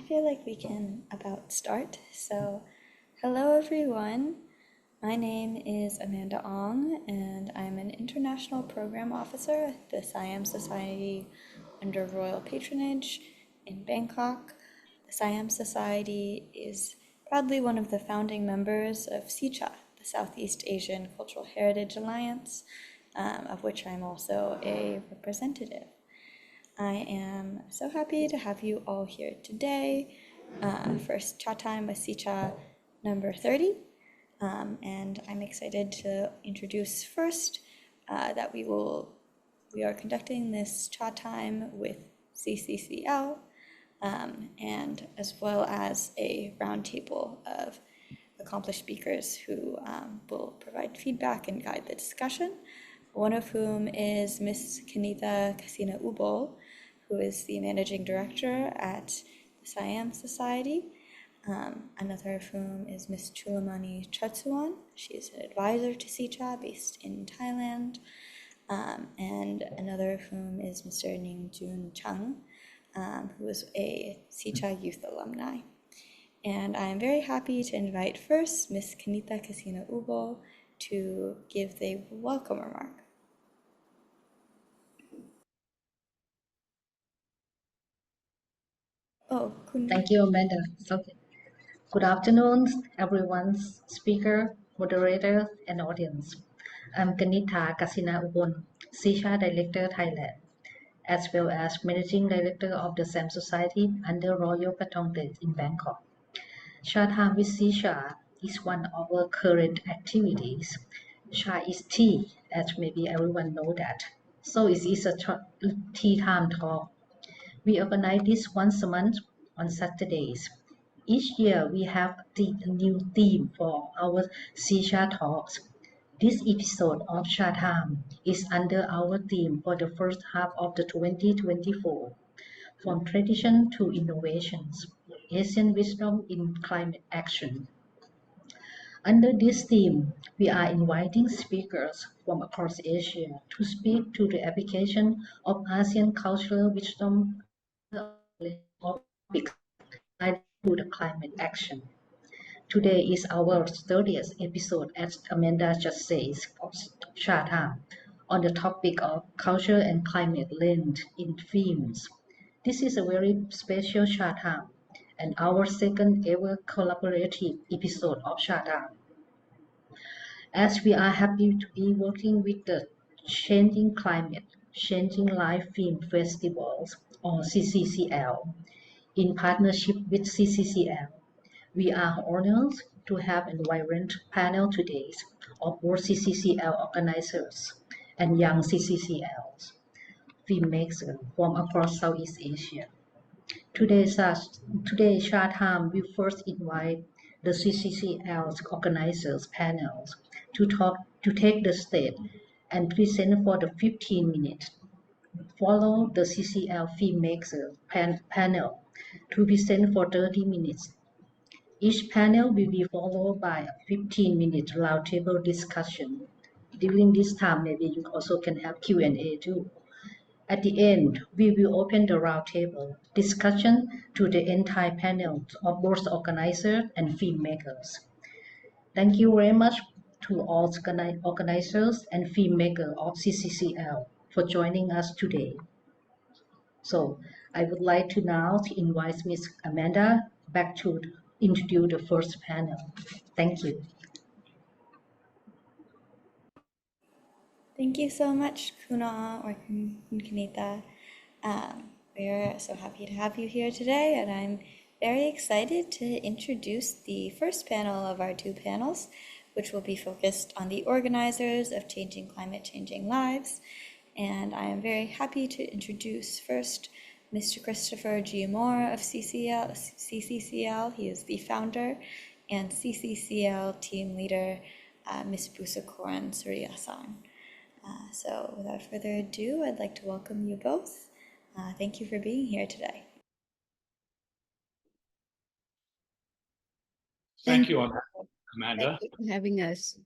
feel like we can about start. So, hello everyone. My name is Amanda Ong, and I'm an International Program Officer at the Siam Society under royal patronage in Bangkok. The Siam Society is proudly one of the founding members of SEACHA, the Southeast Asian Cultural Heritage Alliance, of which I'm also a representative. I am so happy to have you all here today for Chat Time with SEACHA number 30. And I'm excited to introduce first that we are conducting this chat time with CCCL and as well as a roundtable of accomplished speakers who will provide feedback and guide the discussion, one of whom is Ms. Kanita Kasina Ubol, who is the Managing Director at the Siam Society. Another of whom is Ms. Chulamani Chatsuan. She is an advisor to SEACHA based in Thailand. And another of whom is Mr. Ning Jun Chung, who is a SEACHA youth alumni. And I am very happy to invite first Ms. Kanita Kasina Ubol to give the welcome remark. Thank you, Amanda. Okay. Good afternoon, everyone, speaker, moderator, and audience. I'm Kanita Kasina Ubon, SEACHA Director, Thailand, as well as Managing Director of the SAM Society under Royal Patronage in Bangkok. Chat Time with SEACHA is one of our current activities. Cha is tea, as maybe everyone know that. So it is a tea time talk. We organize this once a month on Saturdays. Each year we have a new theme for our SEACHA talks. This episode of Chat Time is under our theme for the first half of the 2024, From Tradition to Innovations, Asian Wisdom in Climate Action. Under this theme, we are inviting speakers from across Asia to speak to the application of ASEAN cultural wisdom topics related to the climate action. Today is our 30th episode, as Amanda just says, of Chat Time, on the topic of culture and climate linked in films. This is a very special Chat Time and our second ever collaborative episode of Chat Time. As we are happy to be working with the Changing Climate, Changing Life Film Festivals, or CCCL, in partnership with CCCL. We are honored to have a vibrant panel today of both CCCL organizers and young CCCLs, filmmakers from across Southeast Asia. Today's Chat Time will first invite the CCCL's organizers panels to take the stage and present for the 15 minutes. Follow the CCCL filmmaker panel to present for 30 minutes. Each panel will be followed by a 15-minute roundtable discussion. During this time, maybe you also can have Q&A too. At the end, we will open the roundtable discussion to the entire panel of both organizers and filmmakers. Thank you very much to all organizers and filmmakers of CCCL for joining us today. So I would like to now invite Ms. Amanda back to introduce the first panel. Thank you. Thank you so much, Kuna or Kunita. We're so happy to have you here today, and I'm very excited to introduce the first panel of our two panels, which will be focused on the organizers of Changing Climate, Changing Lives. And I am very happy to introduce first Mr. Christopher G. Moore of CCCL. He is the founder, and CCCL Team Leader Ms. Busakorn Suriyasarn. So without further ado, I'd like to welcome you both. Thank you for being here today. Thank you, Amanda. Thank you for having us.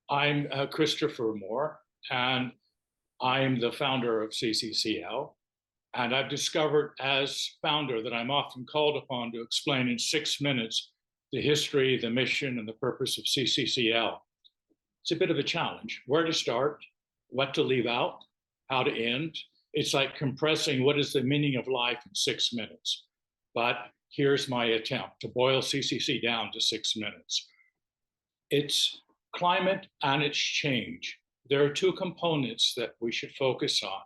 I'm Christopher Moore, and I'm the founder of CCCL. And I've discovered as founder that I'm often called upon to explain in 6 minutes the history, the mission, and the purpose of CCCL. It's a bit of a challenge. Where to start, what to leave out, how to end. It's like compressing what is the meaning of life in 6 minutes. But here's my attempt to boil CCC down to 6 minutes. It's climate and it's change. There are two components that we should focus on.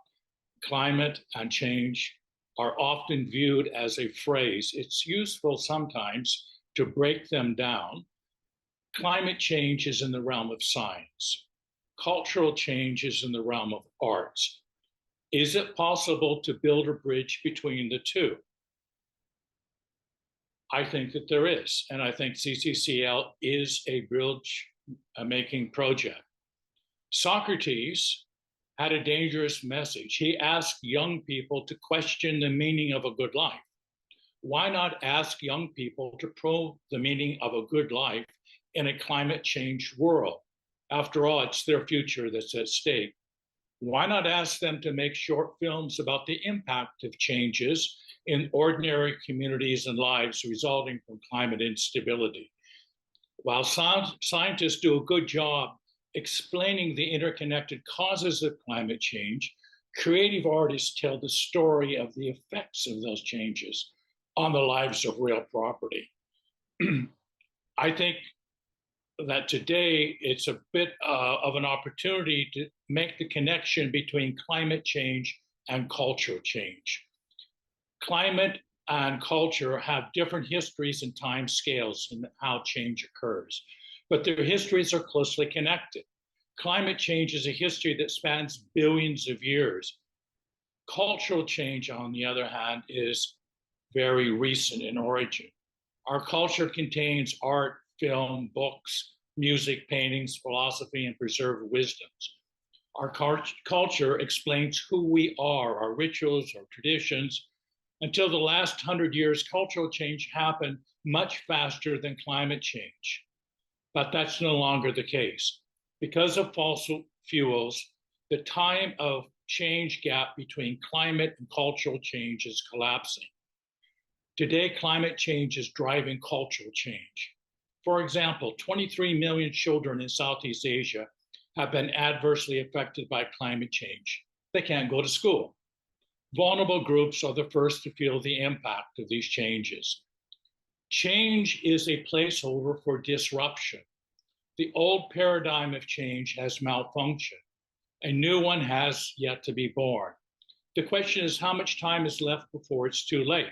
Climate and change are often viewed as a phrase. It's useful sometimes to break them down. Climate change is in the realm of science. Cultural change is in the realm of arts. Is it possible to build a bridge between the two? I think that there is, and I think CCCL is a bridge-making project. Socrates had a dangerous message. He asked young people to question the meaning of a good life. Why not ask young people to probe the meaning of a good life in a climate change world? After all, it's their future that's at stake. Why not ask them to make short films about the impact of changes in ordinary communities and lives resulting from climate instability? While scientists do a good job explaining the interconnected causes of climate change, creative artists tell the story of the effects of those changes on the lives of real property. I think that today it's a bit of an opportunity to make the connection between climate change and culture change. Climate and culture have different histories and time scales in how change occurs, but their histories are closely connected. Climate change is a history that spans billions of years. Cultural change, on the other hand, is very recent in origin. Our culture contains art, film, books, music, paintings, philosophy, and preserved wisdoms. Our culture explains who we are, our rituals, our traditions. Until the last 100 years, cultural change happened much faster than climate change. But that's no longer the case. Because of fossil fuels, the time of change gap between climate and cultural change is collapsing. Today, climate change is driving cultural change. For example, 23 million children in Southeast Asia have been adversely affected by climate change. They can't go to school. Vulnerable groups are the first to feel the impact of these changes. Change is a placeholder for disruption. The old paradigm of change has malfunctioned. A new one has yet to be born. The question is, how much time is left before it's too late?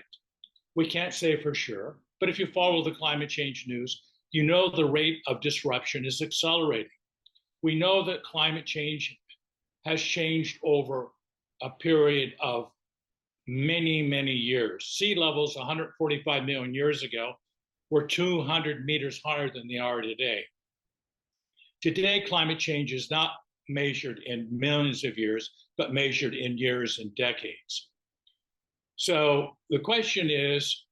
We can't say for sure, but if you follow the climate change news, you know the rate of disruption is accelerating. We know that climate change has changed over a period of many, many years. Sea levels 145 million years ago were 200 meters higher than they are today. Today, climate change is not measured in millions of years, but measured in years and decades. So the question is,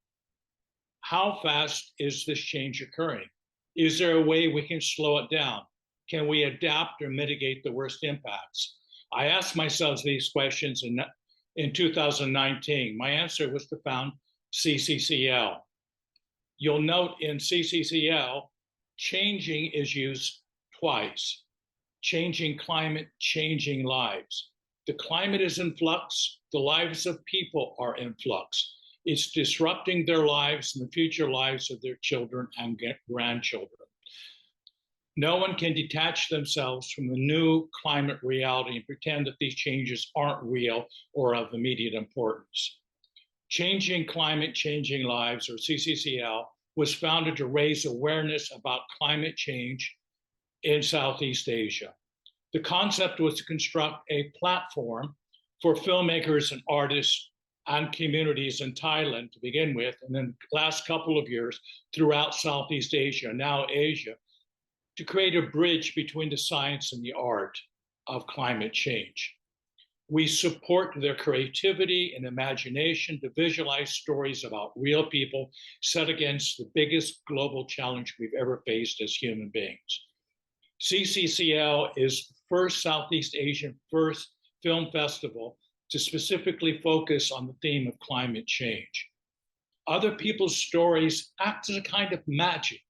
how fast is this change occurring? Is there a way we can slow it down? Can we adapt or mitigate the worst impacts? I asked myself these questions in 2019. My answer was to found CCCL. You'll note in CCCL, changing is used twice. Changing climate, changing lives. The climate is in flux. The lives of people are in flux. It's disrupting their lives and the future lives of their children and grandchildren. No one can detach themselves from the new climate reality and pretend that these changes aren't real or of immediate importance. Changing Climate, Changing Lives, or CCCL, was founded to raise awareness about climate change in Southeast Asia. The concept was to construct a platform for filmmakers and artists and communities in Thailand to begin with, and then the last couple of years throughout Southeast Asia, now Asia, to create a bridge between the science and the art of climate change. We support their creativity and imagination to visualize stories about real people set against the biggest global challenge we've ever faced as human beings. CCCL is the first Southeast Asian film festival to specifically focus on the theme of climate change. Other people's stories act as a kind of magic.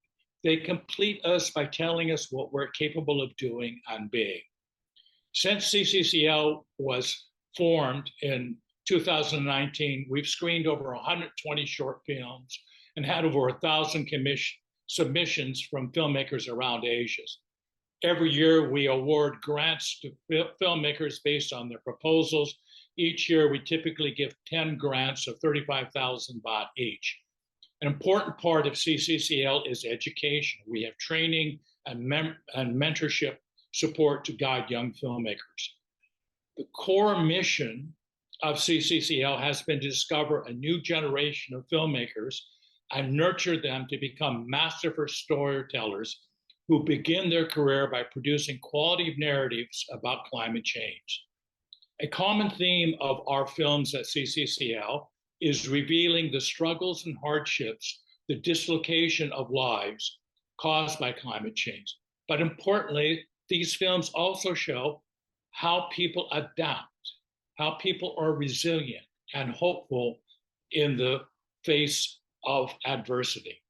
They complete us by telling us what we're capable of doing and being. Since CCCL was formed in 2019, we've screened over 120 short films and had over 1,000 submissions from filmmakers around Asia. Every year, we award grants to filmmakers based on their proposals. Each year, we typically give 10 grants of 35,000 baht each. An important part of CCCL is education. We have training and mentorship support to guide young filmmakers. The core mission of CCCL has been to discover a new generation of filmmakers and nurture them to become masterful storytellers who begin their career by producing quality narratives about climate change. A common theme of our films at CCCL is revealing the struggles and hardships, the dislocation of lives caused by climate change. But importantly, these films also show how people adapt, how people are resilient and hopeful in the face of adversity.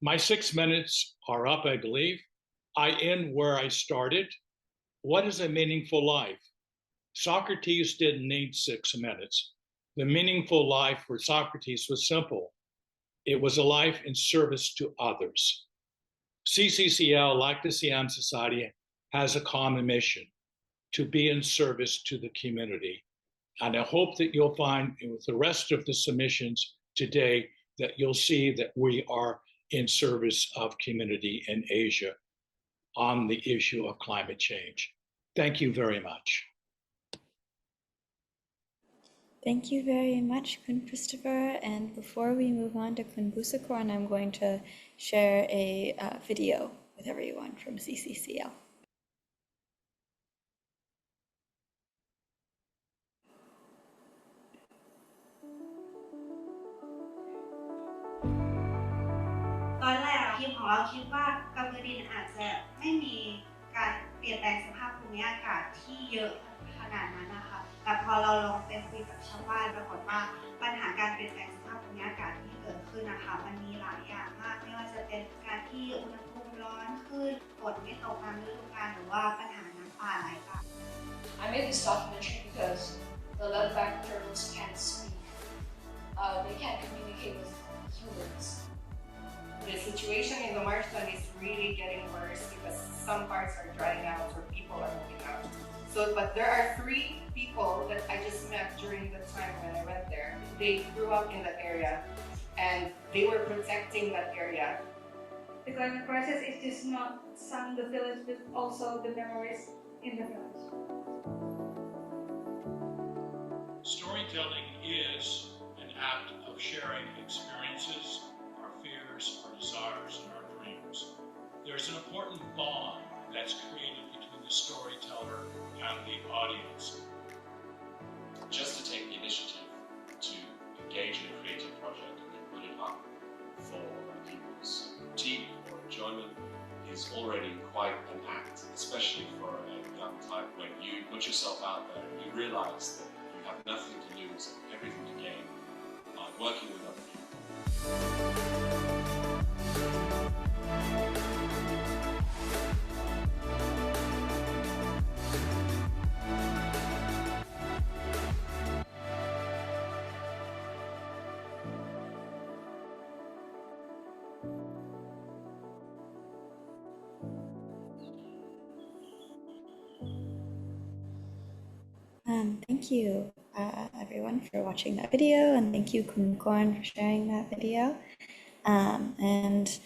My 6 minutes are up, I believe. I end where I started. What is a meaningful life? Socrates didn't need 6 minutes. The meaningful life for Socrates was simple. It was a life in service to others. CCCL, like the Siam Society, has a common mission: to be in service to the community. And I hope that you'll find with the rest of the submissions today that you'll see that we are in service of community in Asia on the issue of climate change. Thank you very much. Thank you very much, Kun Christopher. And before we move on to Kun Busakorn, I'm going to share a video with everyone from CCCL. I made this documentary because the leatherback turtles can't speak. They can't communicate with humans. The situation in the marshland is really getting worse because some parts are drying out or people are moving out. So, but there are 3 people that I just met during the time when I went there. They grew up in that area and they were protecting that area. The climate crisis is just not some the village, but also the memories in the village. Storytelling is an act of sharing experiences, our fears, our desires, and our dreams. There's an important bond that's created between the storyteller and the audience. Just to take the initiative to engage in a creative project and put it up for people's team or enjoyment is already quite an act, especially for a young type. When you put yourself out there, you realize that you have nothing to lose and everything to gain by working with other people. Thank you, everyone, for watching that video, and thank you, Kun Korn, for sharing that video. And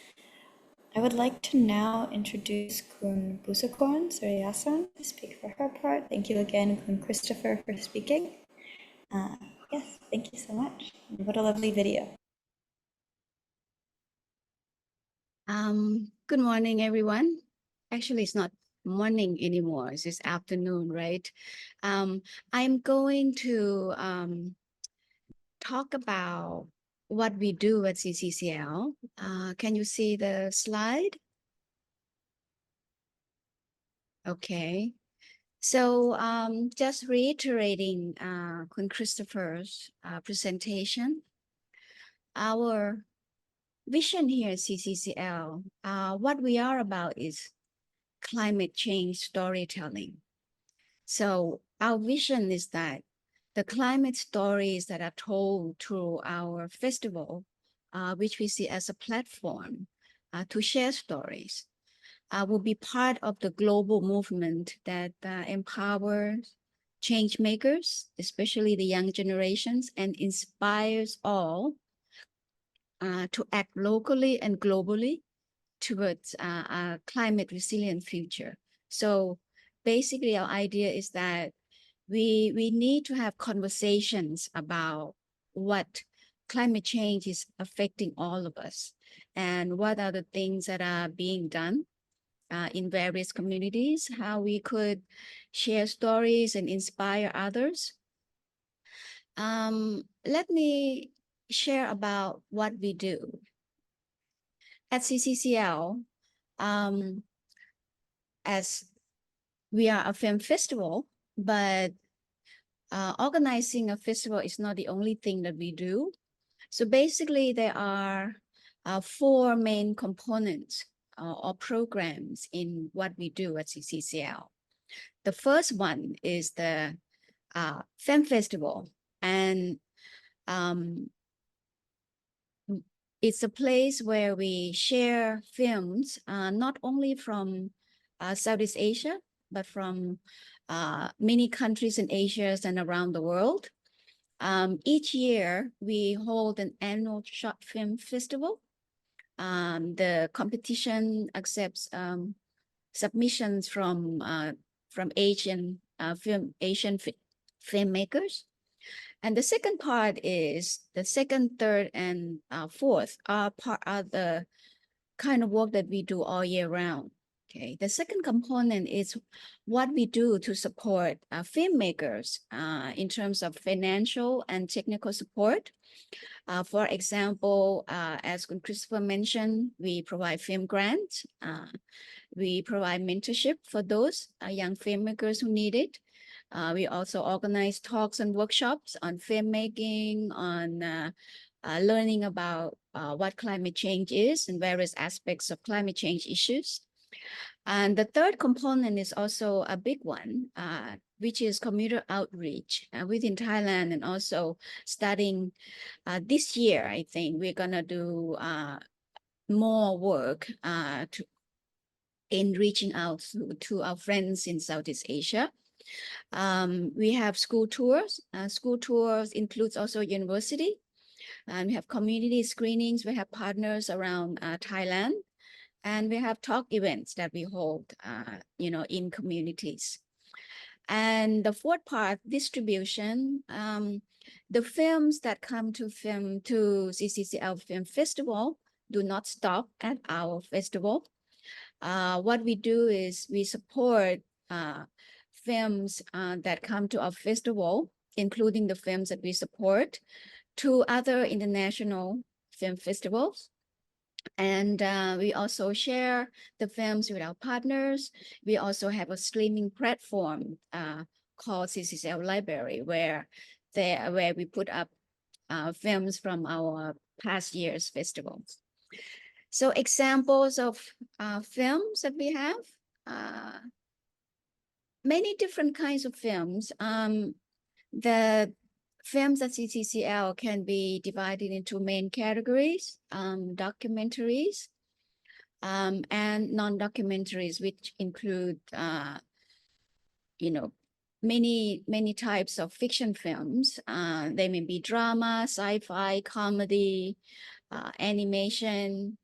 I would like to now introduce Kun Busakorn Suriyasarn to speak for her part. Thank you again, Kun Christopher, for speaking. Yes, thank you so much. What a lovely video. Good morning, everyone. Actually, it's not morning anymore. It's just afternoon, right? I'm going to talk about what we do at CCCL. Can you see the slide? Okay. So just reiterating Kun Christopher's presentation, our vision here at CCCL, what we are about is climate change storytelling. So our vision is that the climate stories that are told through our festival, which we see as a platform to share stories, will be part of the global movement that empowers change makers, especially the young generations, and inspires all to act locally and globally towards a climate resilient future. So basically our idea is that we need to have conversations about what climate change is affecting all of us and what are the things that are being done in various communities, how we could share stories and inspire others. Let me share about what we do. At CCCL, as we are a film festival, but organizing a festival is not the only thing that we do. So basically there are 4 main components or programs in what we do at CCCL. The first one is the film festival, and it's a place where we share films, not only from Southeast Asia, but from many countries in Asia and around the world. Each year, we hold an annual short film festival. The competition accepts submissions from Asian filmmakers. And the second part is the second, third, and fourth are the kind of work that we do all year round. Okay, the second component is what we do to support filmmakers in terms of financial and technical support. For example, as Christopher mentioned, we provide film grants. We provide mentorship for those young filmmakers who need it. We also organize talks and workshops on filmmaking, on learning about what climate change is and various aspects of climate change issues. And the third component is also a big one, which is community outreach within Thailand, and also starting this year, I think we're gonna do more work in reaching out to our friends in Southeast Asia. We have school tours. School tours includes also university. And we have community screenings. We have partners around Thailand. And we have talk events that we hold, in communities. And the fourth part, distribution. The films that come to CCCL Film Festival do not stop at our festival. What we do is we support films that come to our festival, including the films that we support, to other international film festivals. And we also share the films with our partners. We also have a streaming platform called CCCL Library, where we put up films from our past year's festivals. So examples of films that we have, many different kinds of films. The films at CCCL can be divided into main categories, documentaries, and non-documentaries, which include, many types of fiction films. They may be drama, sci-fi, comedy, animation,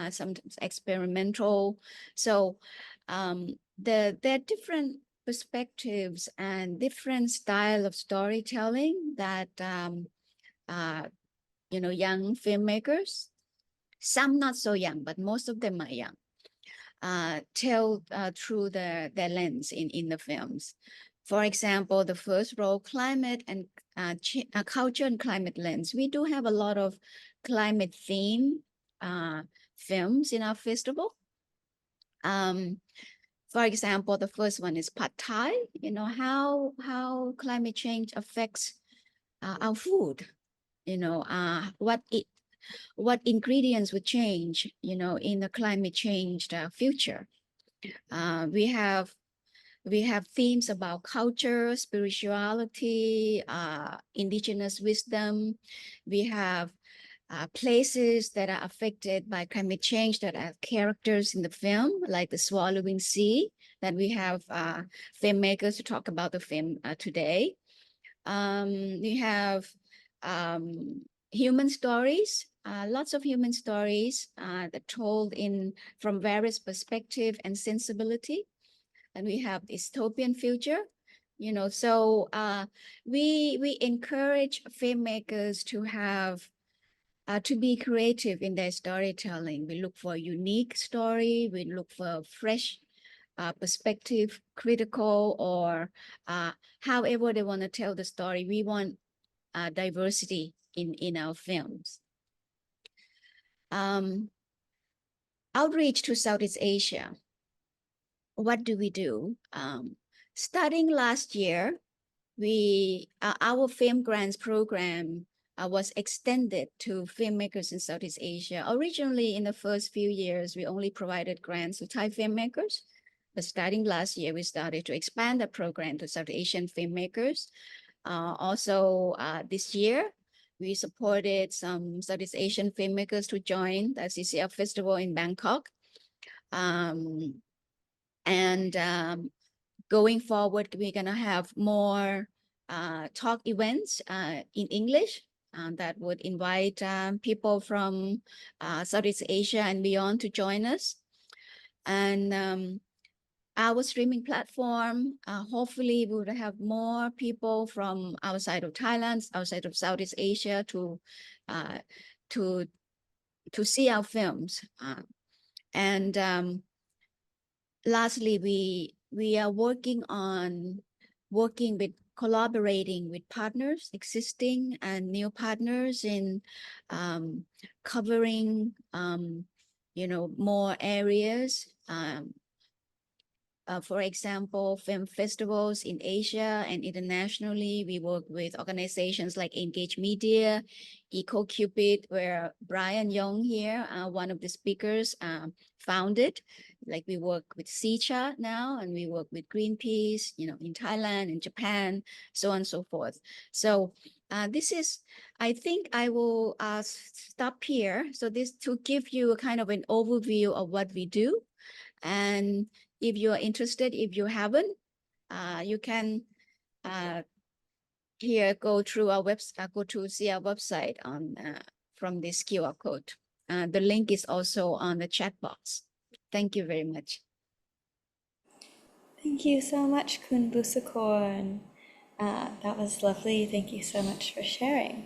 sometimes experimental. So there are different perspectives and different style of storytelling that young filmmakers, some not so young, but most of them are young, tell through their lens in the films. For example, the first role, climate and culture and climate lens. We do have a lot of climate theme films in our festival. For example, the first one is pad thai. You know, how climate change affects our food. You know, what ingredients would change, you know, in the climate change future. We have themes about culture, spirituality, indigenous wisdom. We have places that are affected by climate change that are characters in the film, like the Swallowing Sea, that we have filmmakers to talk about the film today. We have human stories, lots of human stories that told from various perspective and sensibility. And we have dystopian future, you know. So we encourage filmmakers to have to be creative in their storytelling. We look for a unique story. We look for fresh perspective, critical, or however they want to tell the story. We want diversity in our films. Outreach to Southeast Asia. What do we do? Starting last year, our film grants program was extended to filmmakers in Southeast Asia. Originally, in the first few years, we only provided grants to Thai filmmakers. But starting last year, we started to expand the program to South Asian filmmakers. Also, this year, we supported some Southeast Asian filmmakers to join the CCCL Festival in Bangkok. Going forward, we're going to have more talk events in English that would invite people from Southeast Asia and beyond to join us. And our streaming platform, hopefully we will have more people from outside of Thailand, outside of Southeast Asia to see our films. Lastly, we are collaborating with partners, existing and new partners in covering, you know, more areas. For example, film festivals in Asia and internationally. We work with organizations like Engage Media, EcoCupid, where Bryan Yong here, one of the speakers, founded. Like we work with SEACHA now, and we work with Greenpeace, you know, in Thailand and Japan, so on and so forth. So this is, I think I will stop here. So this to give you a kind of an overview of what we do. And if you are interested, if you haven't, you can here go through our website, go to see our website on from this QR code. The link is also on the chat box. Thank you very much. Thank you so much, Kun Busakorn. That was lovely. Thank you so much for sharing.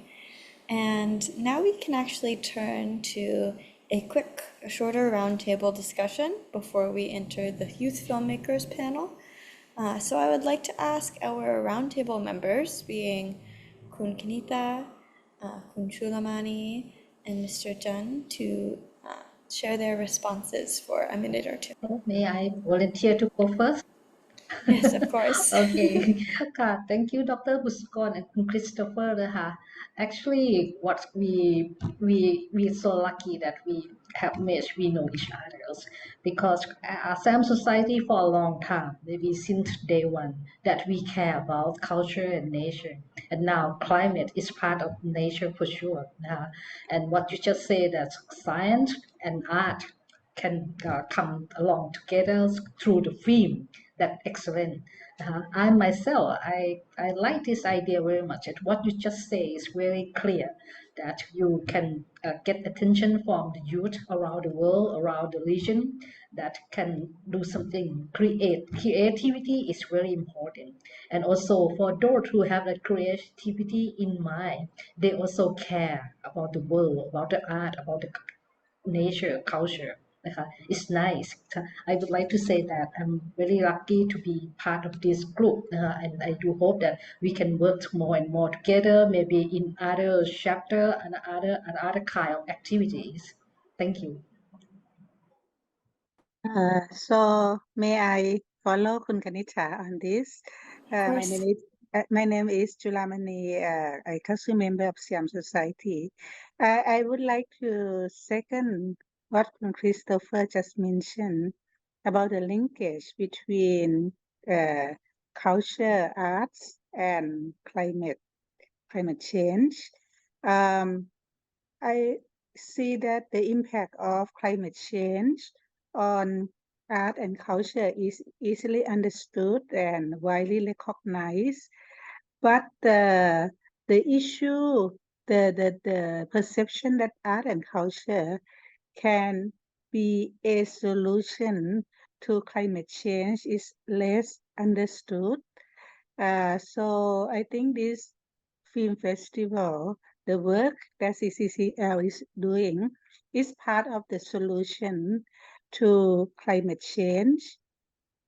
And now we can actually turn to a shorter roundtable discussion before we enter the youth filmmakers panel. So I would like to ask our roundtable members, being Kun Kanita, Kun Chulamani, and Mr. Jun, to share their responses for a minute or two. May I volunteer to go first? Yes, of course. Okay. Thank you, Dr. Busakorn and Christopher. Actually, what we so lucky that we know each other, because Assam society for a long time, maybe since day one, that we care about culture and nature, and now climate is part of nature for sure. And what you just said, that science and art can come along together through the film. That excellent. I myself, I like this idea very much. And what you just say is very clear, that you can get attention from the youth around the world, around the region, that can do something, creativity is very important. And also for those who have that creativity in mind, they also care about the world, about the art, about the nature, culture. It's nice. I would like to say that I'm very lucky to be part of this group, and I do hope that we can work more and more together, maybe in other chapter and other kind of activities. Thank you. So may I follow Kun Kanita on this? Of My name course. is Julamani, a council member of Siam Society. I would like to second what Kun Christopher just mentioned about the linkage between uh, culture, arts, and climate change. Um, I see that the impact of climate change on art and culture is easily understood and widely recognized, but the issue, the perception that art and culture can be a solution to climate change is less understood. So I think this film festival, the work that CCCL is doing, is part of the solution to climate change.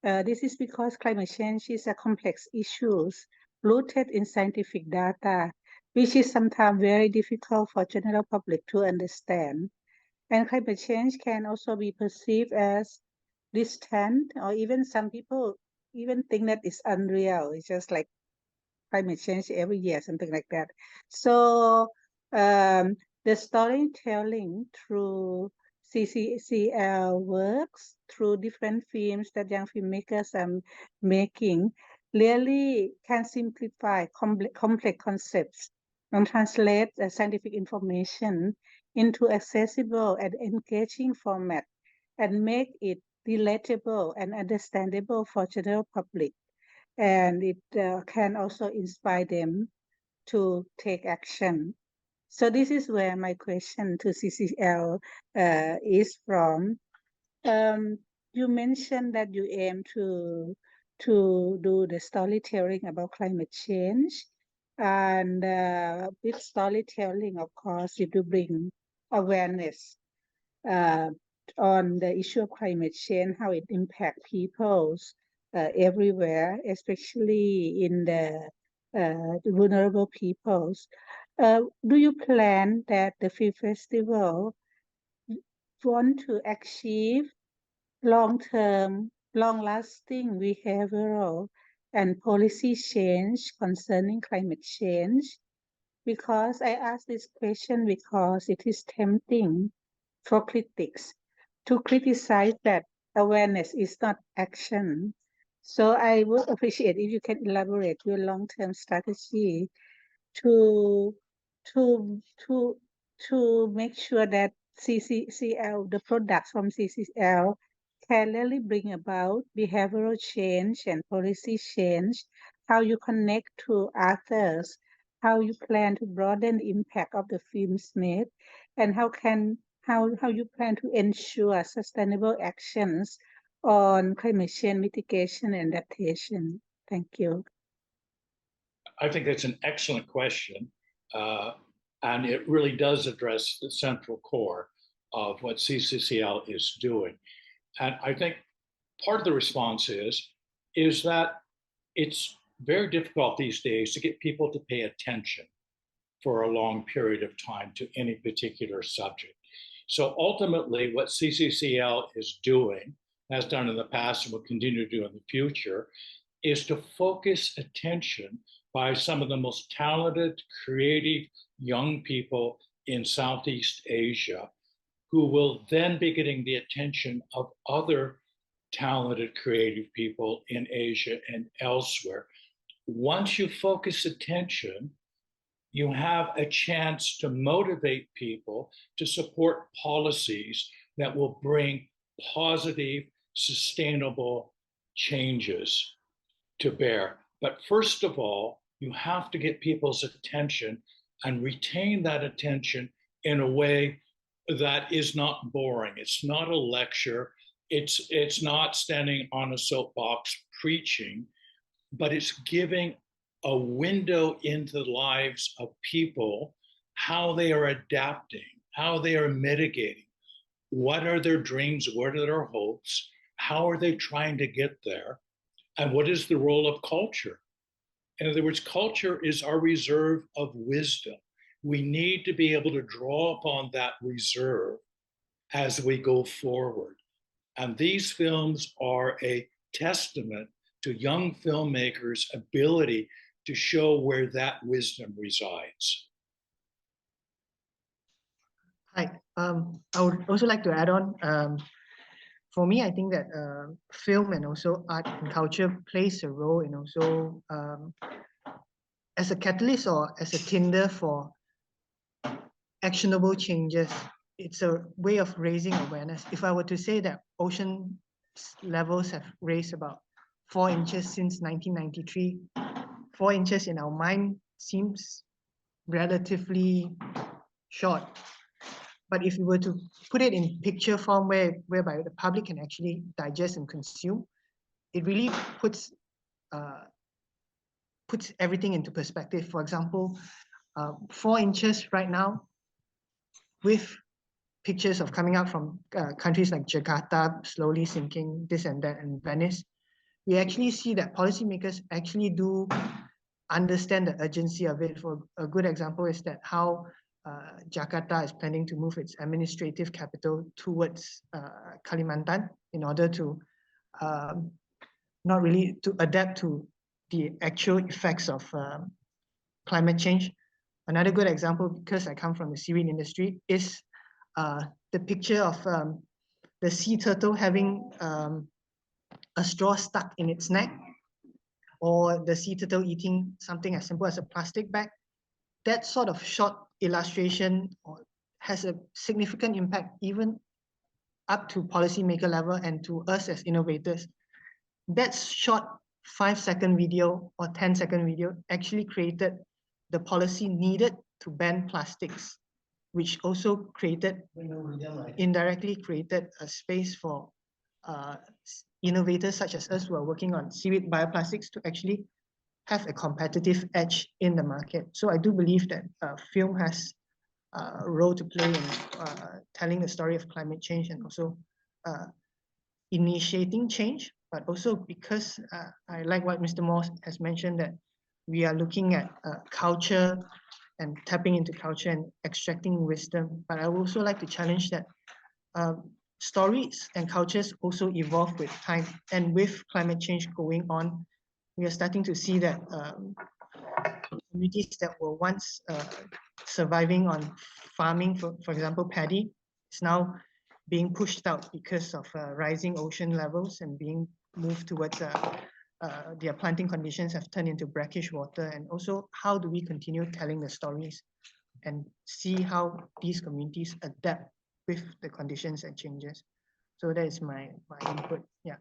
This is because climate change is a complex issue rooted in scientific data, which is sometimes very difficult for general public to understand. And climate change can also be perceived as distant, or even some people even think that it's unreal. It's just like climate change every year, something like that. So the storytelling through CCCL works, through different films that young filmmakers are making, really can simplify complex concepts and translate scientific information into accessible and engaging format and make it relatable and understandable for general public, and it can also inspire them to take action. So this is where my question to CCL is from. You mentioned that you aim to do the storytelling about climate change, and with storytelling, of course, it will bring awareness uh, on the issue of climate change, how it impacts people everywhere, especially in the vulnerable peoples. Do you plan that the film festival want to achieve long-term, long-lasting behavioral and policy change concerning climate change? Because I ask this question because it is tempting for critics to criticize that awareness is not action. So I would appreciate if you can elaborate your long-term strategy to to to to make sure that CCCL, the products from CCCL, can really bring about behavioral change and policy change, how you connect to others, how you plan to broaden the impact of the films made, and how you plan to ensure sustainable actions on climate change mitigation and adaptation. Thank you. I think that's an excellent question. And it really does address the central core of what CCCL is doing. And I think part of the response is that it's very difficult these days to get people to pay attention for a long period of time to any particular subject. So ultimately, what CCCL is doing, has done in the past and will continue to do in the future, is to focus attention by some of the most talented, creative young people in Southeast Asia, who will then be getting the attention of other talented, creative people in Asia and elsewhere. Once you focus attention, you have a chance to motivate people to support policies that will bring positive, sustainable changes to bear. But first of all, you have to get people's attention and retain that attention in a way that is not boring. It's not a lecture. It's not standing on a soapbox preaching, but it's giving a window into the lives of people, how they are adapting, how they are mitigating, what are their dreams, what are their hopes, how are they trying to get there, and what is the role of culture. In other words, culture is our reserve of wisdom. We need to be able to draw upon that reserve as we go forward. And these films are a testament to young filmmakers' ability to show where that wisdom resides. Hi, I would also like to add on. For me, I think that film and also art and culture plays a role in also as a catalyst or as a tinder for actionable changes. It's a way of raising awareness. If I were to say that ocean levels have raised about 4 inches since 1993, 4 inches in our mind seems relatively short. But if you were to put it in picture form whereby the public can actually digest and consume, it really puts everything into perspective. For example, 4 inches right now with pictures of coming out from countries like Jakarta slowly sinking, this and that, and Venice, we actually see that policymakers actually do understand the urgency of it. For a good example is that how Jakarta is planning to move its administrative capital towards Kalimantan in order to not really to adapt to the actual effects of climate change. Another good example, because I come from the seaweed industry, is the picture of the sea turtle having a straw stuck in its neck, or the sea turtle eating something as simple as a plastic bag. That sort of short illustration has a significant impact even up to policymaker level and to us as innovators. That short 5-second video or 10-second video actually created the policy needed to ban plastics, which also indirectly created a space for innovators such as us who are working on seaweed bioplastics to actually have a competitive edge in the market. So I do believe that film has a role to play in telling the story of climate change and also initiating change, but also because I like what Mr. Moore has mentioned, that we are looking at culture and tapping into culture and extracting wisdom. But I would also like to challenge that stories and cultures also evolve with time, and with climate change going on, we are starting to see that communities that were once surviving on farming, for example, paddy, is now being pushed out because of rising ocean levels and being moved towards their planting conditions have turned into brackish water. And also, how do we continue telling the stories and see how these communities adapt with the conditions and changes? So that is my input. Yeah.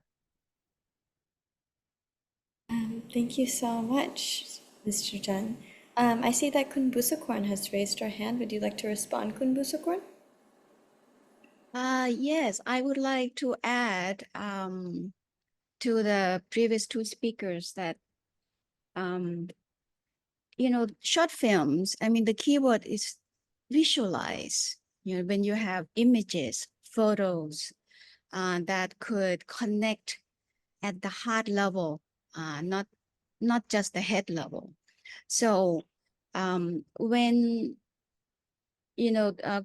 Thank you so much, Mr. Jan. I see that Kun Busakorn has raised her hand. Would you like to respond, Kun Busakorn? Yes, I would like to add to the previous two speakers that short films, I mean, the keyword is visualize. When you have images, photos that could connect at the heart level, not just the head level. So when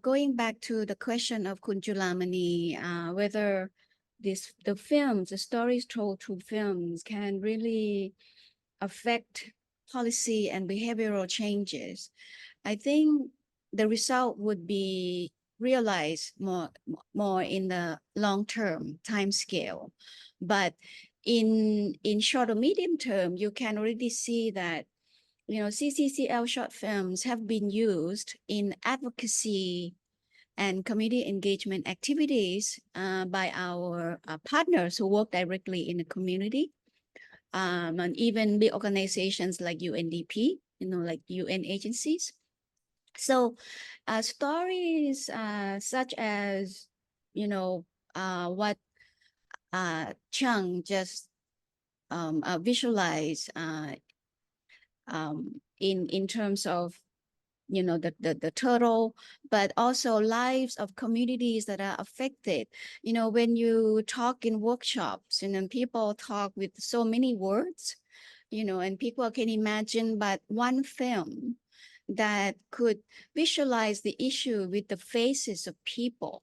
going back to the question of Kun Julamani, whether the stories told through films can really affect policy and behavioral changes, I think the result would be realized more in the long-term time scale. But in short or medium term, you can already see that CCCL short films have been used in advocacy and community engagement activities by our partners who work directly in the community, and even big organizations like UNDP, like UN agencies. So stories such as, what Chung just visualized in terms of the turtle, but also lives of communities that are affected. When you talk in workshops, people talk with so many words, and people can imagine, but one film that could visualize the issue with the faces of people,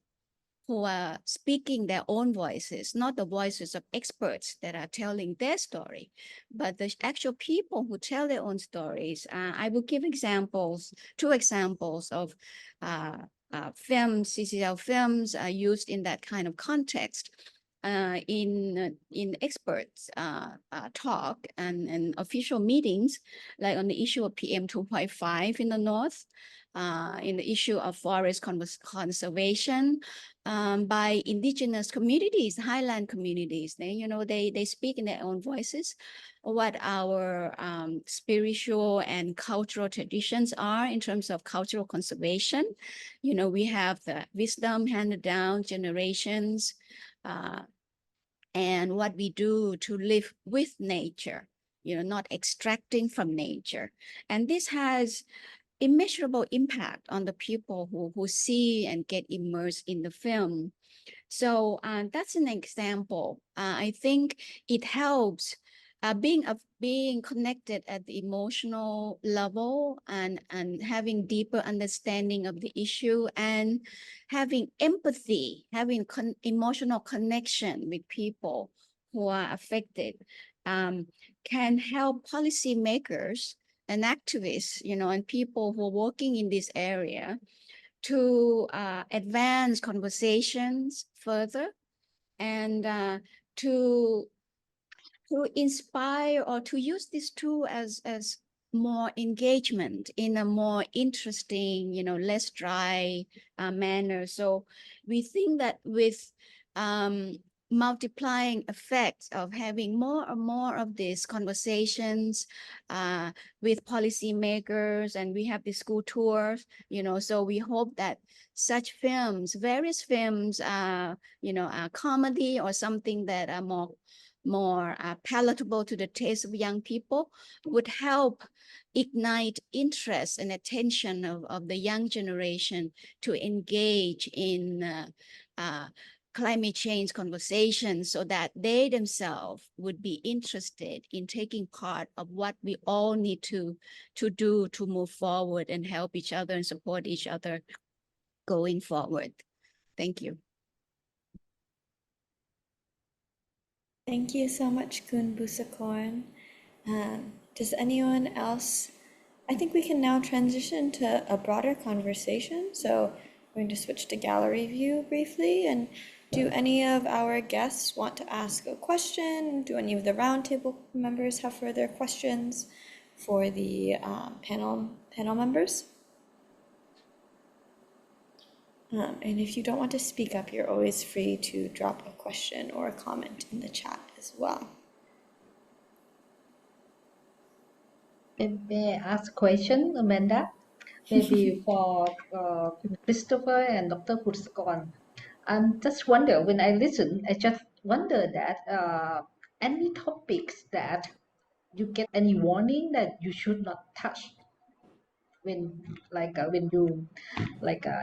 who are speaking their own voices, not the voices of experts that are telling their story, but the actual people who tell their own stories. I will give examples, two examples of films, CCCL films used in that kind of context. In experts talk and official meetings, like on the issue of PM 2.5 in the North, in the issue of forest conservation by indigenous communities, highland communities. They speak in their own voices what our spiritual and cultural traditions are in terms of cultural conservation. We have the wisdom handed down generations, and what we do to live with nature, not extracting from nature. And this has immeasurable impact on the people who see and get immersed in the film. So that's an example. I think it helps being connected at the emotional level and having deeper understanding of the issue and having empathy, having emotional connection with people who are affected can help policymakers and activists, and people who are working in this area to advance conversations further and to inspire or to use this tool as more engagement in a more interesting, less dry manner. So we think that with multiplying effects of having more and more of these conversations with policymakers, and we have the school tours, so we hope that such films, various films, comedy or something that are more palatable to the taste of young people would help ignite interest and attention of the young generation to engage in climate change conversations, so that they themselves would be interested in taking part of what we all need to do to move forward and help each other and support each other going forward. Thank you. Thank you so much, Kun Busakorn. Does anyone else? I think we can now transition to a broader conversation. So we're going to switch to gallery view briefly. And do any of our guests want to ask a question? Do any of the roundtable members have further questions for the panel members? And if you don't want to speak up, you're always free to drop a question or a comment in the chat as well. May I ask a question, Amanda? Maybe for Christopher and Dr. Busakorn. I'm just wonder, when I listen, I just wonder that any topics that you get any warning that you should not touch when you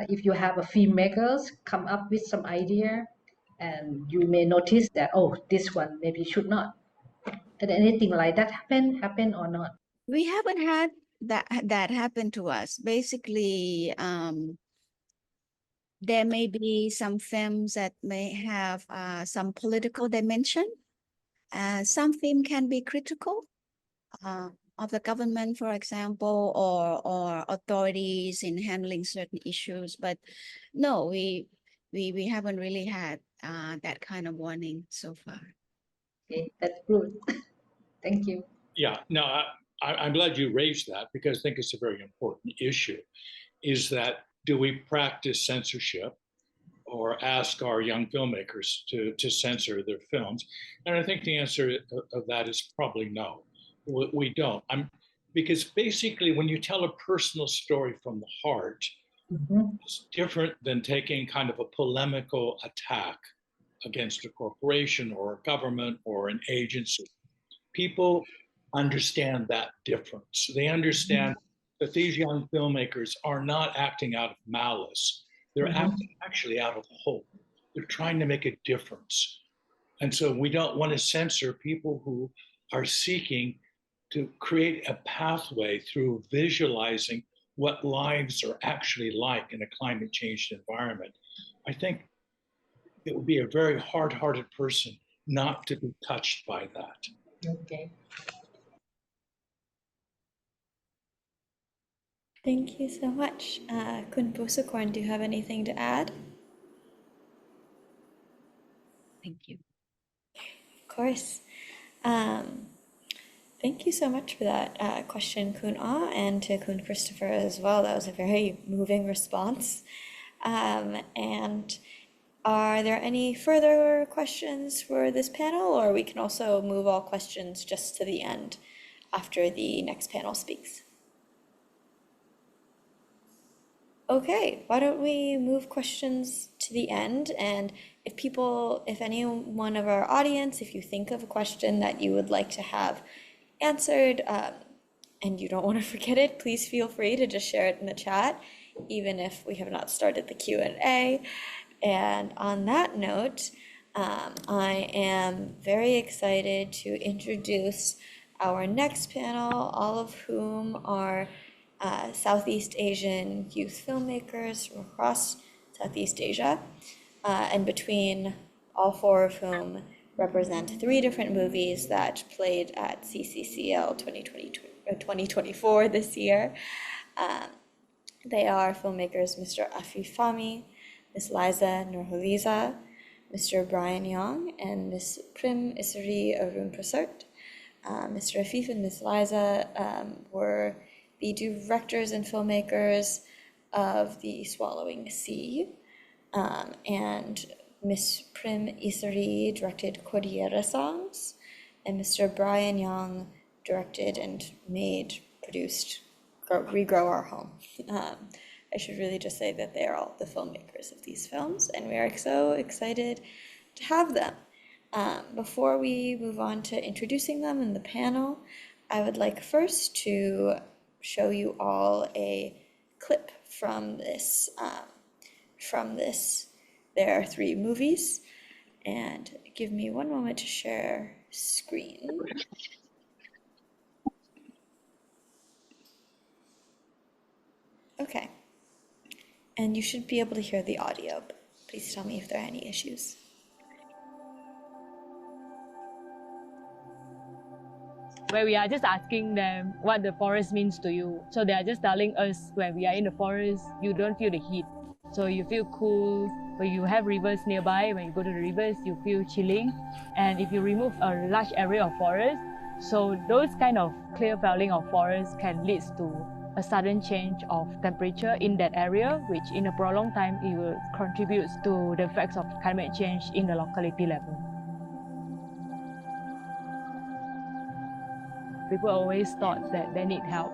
if you have a filmmakers come up with some idea, and you may notice that, oh, this one maybe should not. And anything like that happen or not? We haven't had that happen to us. Basically, there may be some films that may have some political dimension. Some film can be critical of the government, for example, or authorities in handling certain issues. But no, we haven't really had that kind of warning so far. Okay, that's good. Thank you. Yeah, no, I'm glad you raised that, because I think it's a very important issue, is that do we practice censorship or ask our young filmmakers to censor their films? And I think the answer of that is probably no, we don't. Because basically when you tell a personal story from the heart, it's different than taking kind of a polemical attack against a corporation or a government or an agency. People understand that difference. They understand that these young filmmakers are not acting out of malice. They're acting actually out of hope. They're trying to make a difference. And so we don't want to censor people who are seeking to create a pathway through visualizing what lives are actually like in a climate changed environment. I think it would be a very hard-hearted person not to be touched by that. Okay. Thank you so much. Kun Busakorn, do you have anything to add? Thank you. Of course. Thank you so much for that question, Kun Ah, and to Kun Christopher as well. That was a very moving response. And are there any further questions for this panel, or we can also move all questions just to the end after the next panel speaks? Okay, why don't we move questions to the end? And if anyone of our audience, if you think of a question that you would like to have answered, and you don't want to forget it, please feel free to just share it in the chat, even if we have not started the Q&A. And on that note, I am very excited to introduce our next panel, all of whom are Southeast Asian youth filmmakers from across Southeast Asia, and between all four of whom represent 3 different movies that played at CCCL 2024 this year. They are filmmakers Mr. Afif Fahmi, Ms. Liza Nurholiza, Mr. Bryan Yong, and Ms. Prim Issaree Arunprasert. Mr. Afif and Ms. Liza were the directors and filmmakers of The Swallowing Sea, and Ms. Prim Issaree directed Cordillera Songs, and Mr. Bryan Yong directed and produced Regrow Our Home. I should really just say that they are all the filmmakers of these films, and we are so excited to have them. Before we move on to introducing them in the panel, I would like first to show you all a clip from their 3 movies, and give me one moment to share screen. Okay, and you should be able to hear the audio, but please tell me if there are any issues. Where we are just asking them what the forest means to you. So they are just telling us when we are in the forest, you don't feel the heat. So you feel cool. When you have rivers nearby, when you go to the rivers, you feel chilling. And if you remove a large area of forest, so those kind of clear felling of forest can lead to a sudden change of temperature in that area, which in a prolonged time, it will contribute to the effects of climate change in the locality level. People always thought that they need help.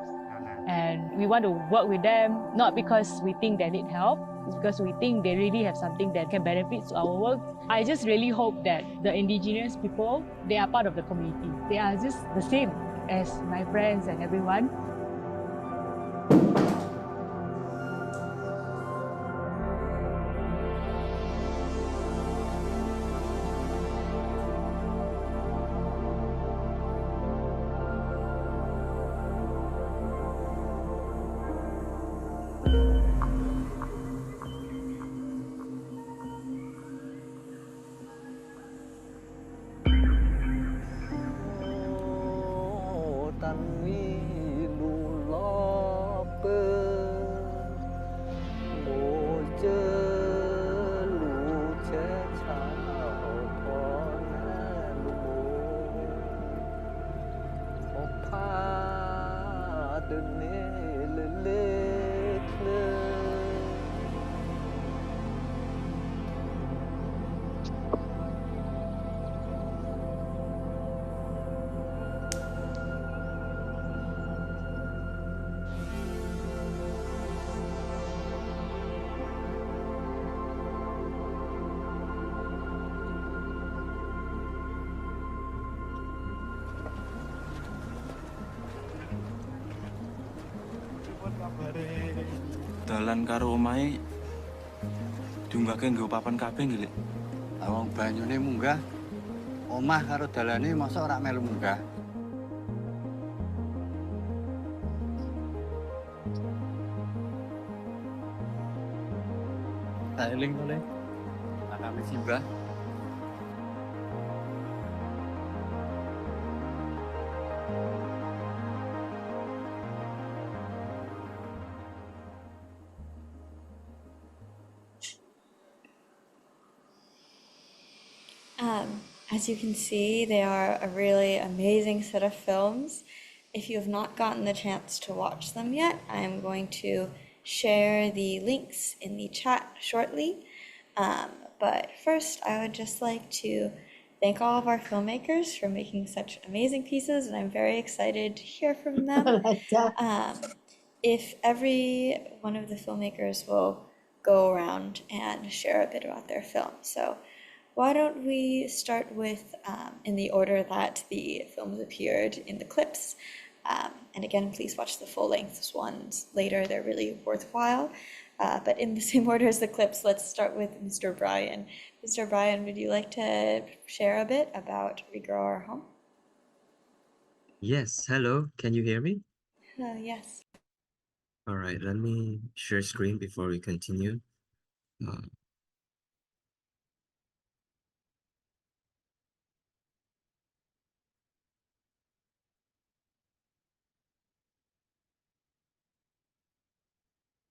And we want to work with them, not because we think they need help, it's because we think they really have something that can benefit our work. I just really hope that the indigenous people, they are part of the community. They are just the same as my friends and everyone. Dalan karo omahe diunggahke nggo papan kabeh nggih, Lek. Lah wong banyune munggah, omah karo dalane masa ora melu munggah. Tak eling to, Lek. Kenapa sih, Mbak? As you can see, they are a really amazing set of films. If you have not gotten the chance to watch them yet, I am going to share the links in the chat shortly. But first, I would just like to thank all of our filmmakers for making such amazing pieces, and I'm very excited to hear from them. If every one of the filmmakers will go around and share a bit about their film. So why don't we start with, in the order that the films appeared in the clips. And again, please watch the full-length ones later. They're really worthwhile. But in the same order as the clips, let's start with Mr. Bryan. Mr. Bryan, would you like to share a bit about Regrow Our Home? Yes, hello. Can you hear me? Yes. All right, let me share screen before we continue.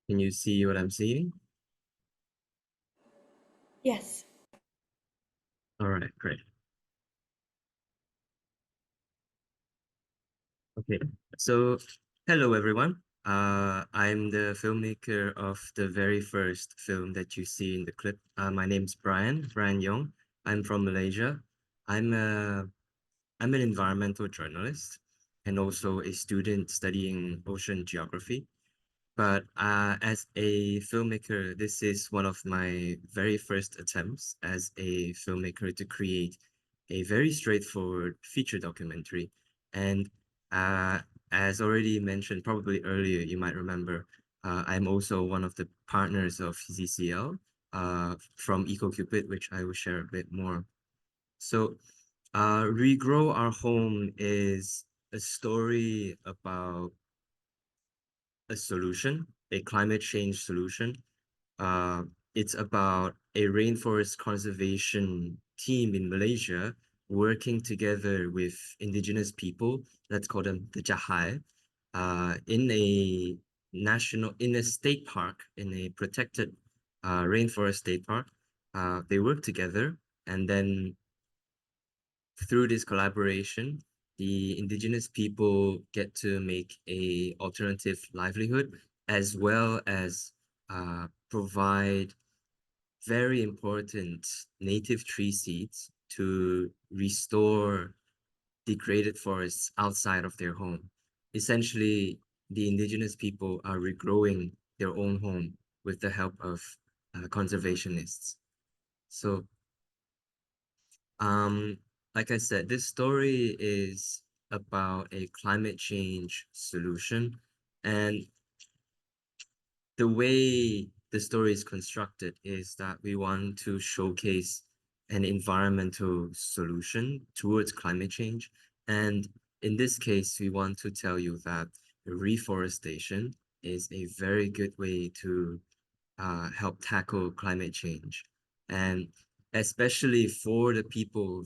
Can you see what I'm seeing? Yes. All right, great. Okay, so hello everyone. I'm the filmmaker of the very first film that you see in the clip. My name's Bryan Yong. I'm from Malaysia. I'm an environmental journalist and also a student studying ocean geography. But as a filmmaker, this is one of my very first attempts as a filmmaker to create a very straightforward feature documentary. And as already mentioned, probably earlier, you might remember, I'm also one of the partners of CCCL from EcoCupid, which I will share a bit more. So Regrow Our Home is a story about a solution, a climate change solution. It's about a rainforest conservation team in Malaysia working together with indigenous people, let's call them the Jahai, in a state park, in a protected rainforest state park. They work together, and then through this collaboration, the indigenous people get to make a alternative livelihood as well as provide very important native tree seeds to restore degraded forests outside of their home. Essentially, the indigenous people are regrowing their own home with the help of conservationists. So like I said, this story is about a climate change solution, and the way the story is constructed is that we want to showcase an environmental solution towards climate change. And in this case, we want to tell you that reforestation is a very good way to help tackle climate change. And especially for the people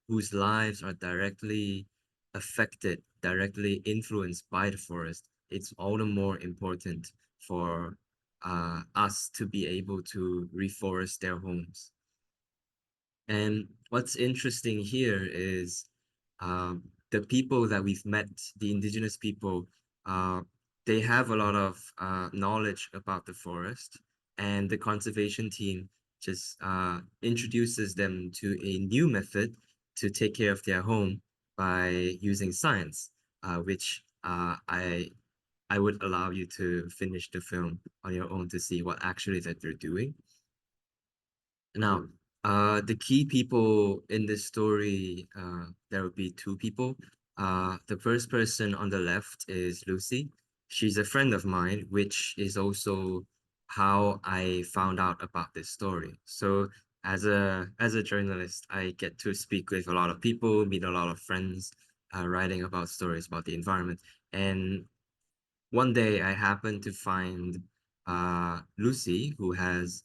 whose lives are directly affected, directly influenced by the forest, it's all the more important for us to be able to reforest their homes. And what's interesting here is the people that we've met, the indigenous people, they have a lot of knowledge about the forest, and the conservation team just introduces them to a new method to take care of their home by using science, which I would allow you to finish the film on your own to see what actually that they're doing. Now, the key people in this story, there will be two people. The first person on the left is Lucy. She's a friend of mine, which is also how I found out about this story. So as a journalist, I get to speak with a lot of people, meet a lot of friends, writing about stories about the environment. And one day I happened to find Lucy, who has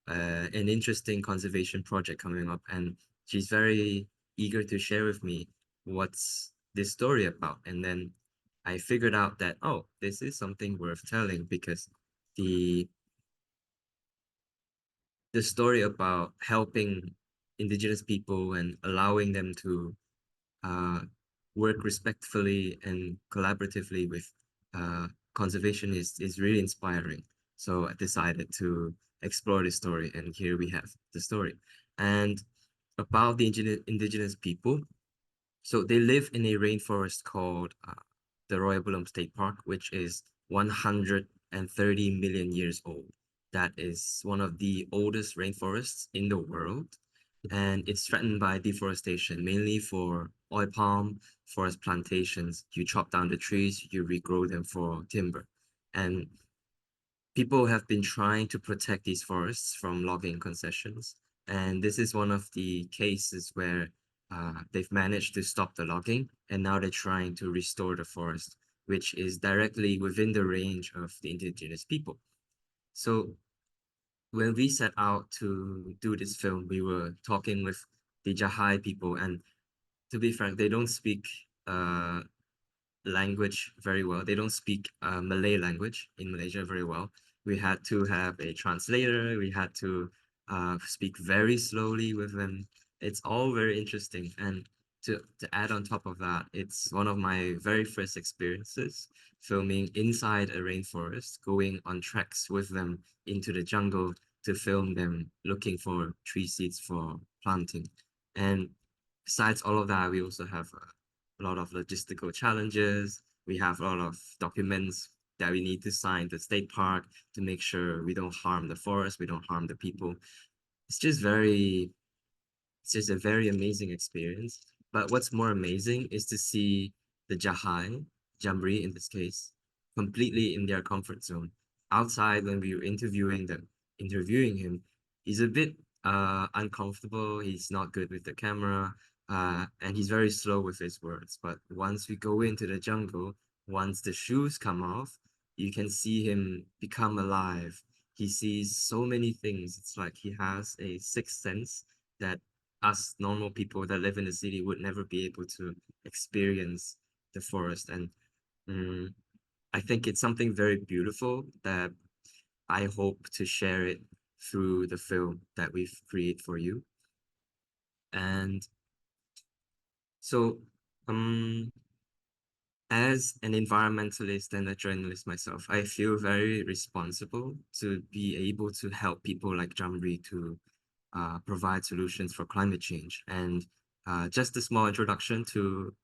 an interesting conservation project coming up, and she's very eager to share with me what's this story about. And then I figured out that, oh, this is something worth telling, because the story about helping indigenous people and allowing them to uh, work respectfully and collaboratively with conservation is really inspiring. So I decided to explore this story, and here we have the story. And about the indigenous people, so they live in a rainforest called the Royal Bloom State Park, which is 130 million years old. That is one of the oldest rainforests in the world, and it's threatened by deforestation, mainly for oil palm, forest plantations. You chop down the trees, you regrow them for timber. And people have been trying to protect these forests from logging concessions. And this is one of the cases where they've managed to stop the logging, and now they're trying to restore the forest, which is directly within the range of the indigenous people. So when we set out to do this film, we were talking with the Jahai people, and to be frank, they don't speak language very well. They don't speak Malay language in Malaysia very well. We had to have a translator. We had to speak very slowly with them. It's all very interesting. And to add on top of that, it's one of my very first experiences filming inside a rainforest, going on treks with them into the jungle to film them looking for tree seeds for planting. And besides all of that, we also have a lot of logistical challenges. We have a lot of documents that we need to sign the state park to make sure we don't harm the forest, we don't harm the people. It's just a very amazing experience. But what's more amazing is to see the Jahai, Jamri in this case, completely in their comfort zone. Outside, when we were interviewing him, he's a bit uncomfortable. He's not good with the camera, and he's very slow with his words. But once we go into the jungle, once the shoes come off, you can see him become alive. He sees so many things. It's like he has a sixth sense that us normal people that live in the city would never be able to experience the forest. And I think it's something very beautiful that I hope to share it through the film that we've created for you. And so, as an environmentalist and a journalist myself, I feel very responsible to be able to help people like Jamri to provide solutions for climate change. And just a small introduction to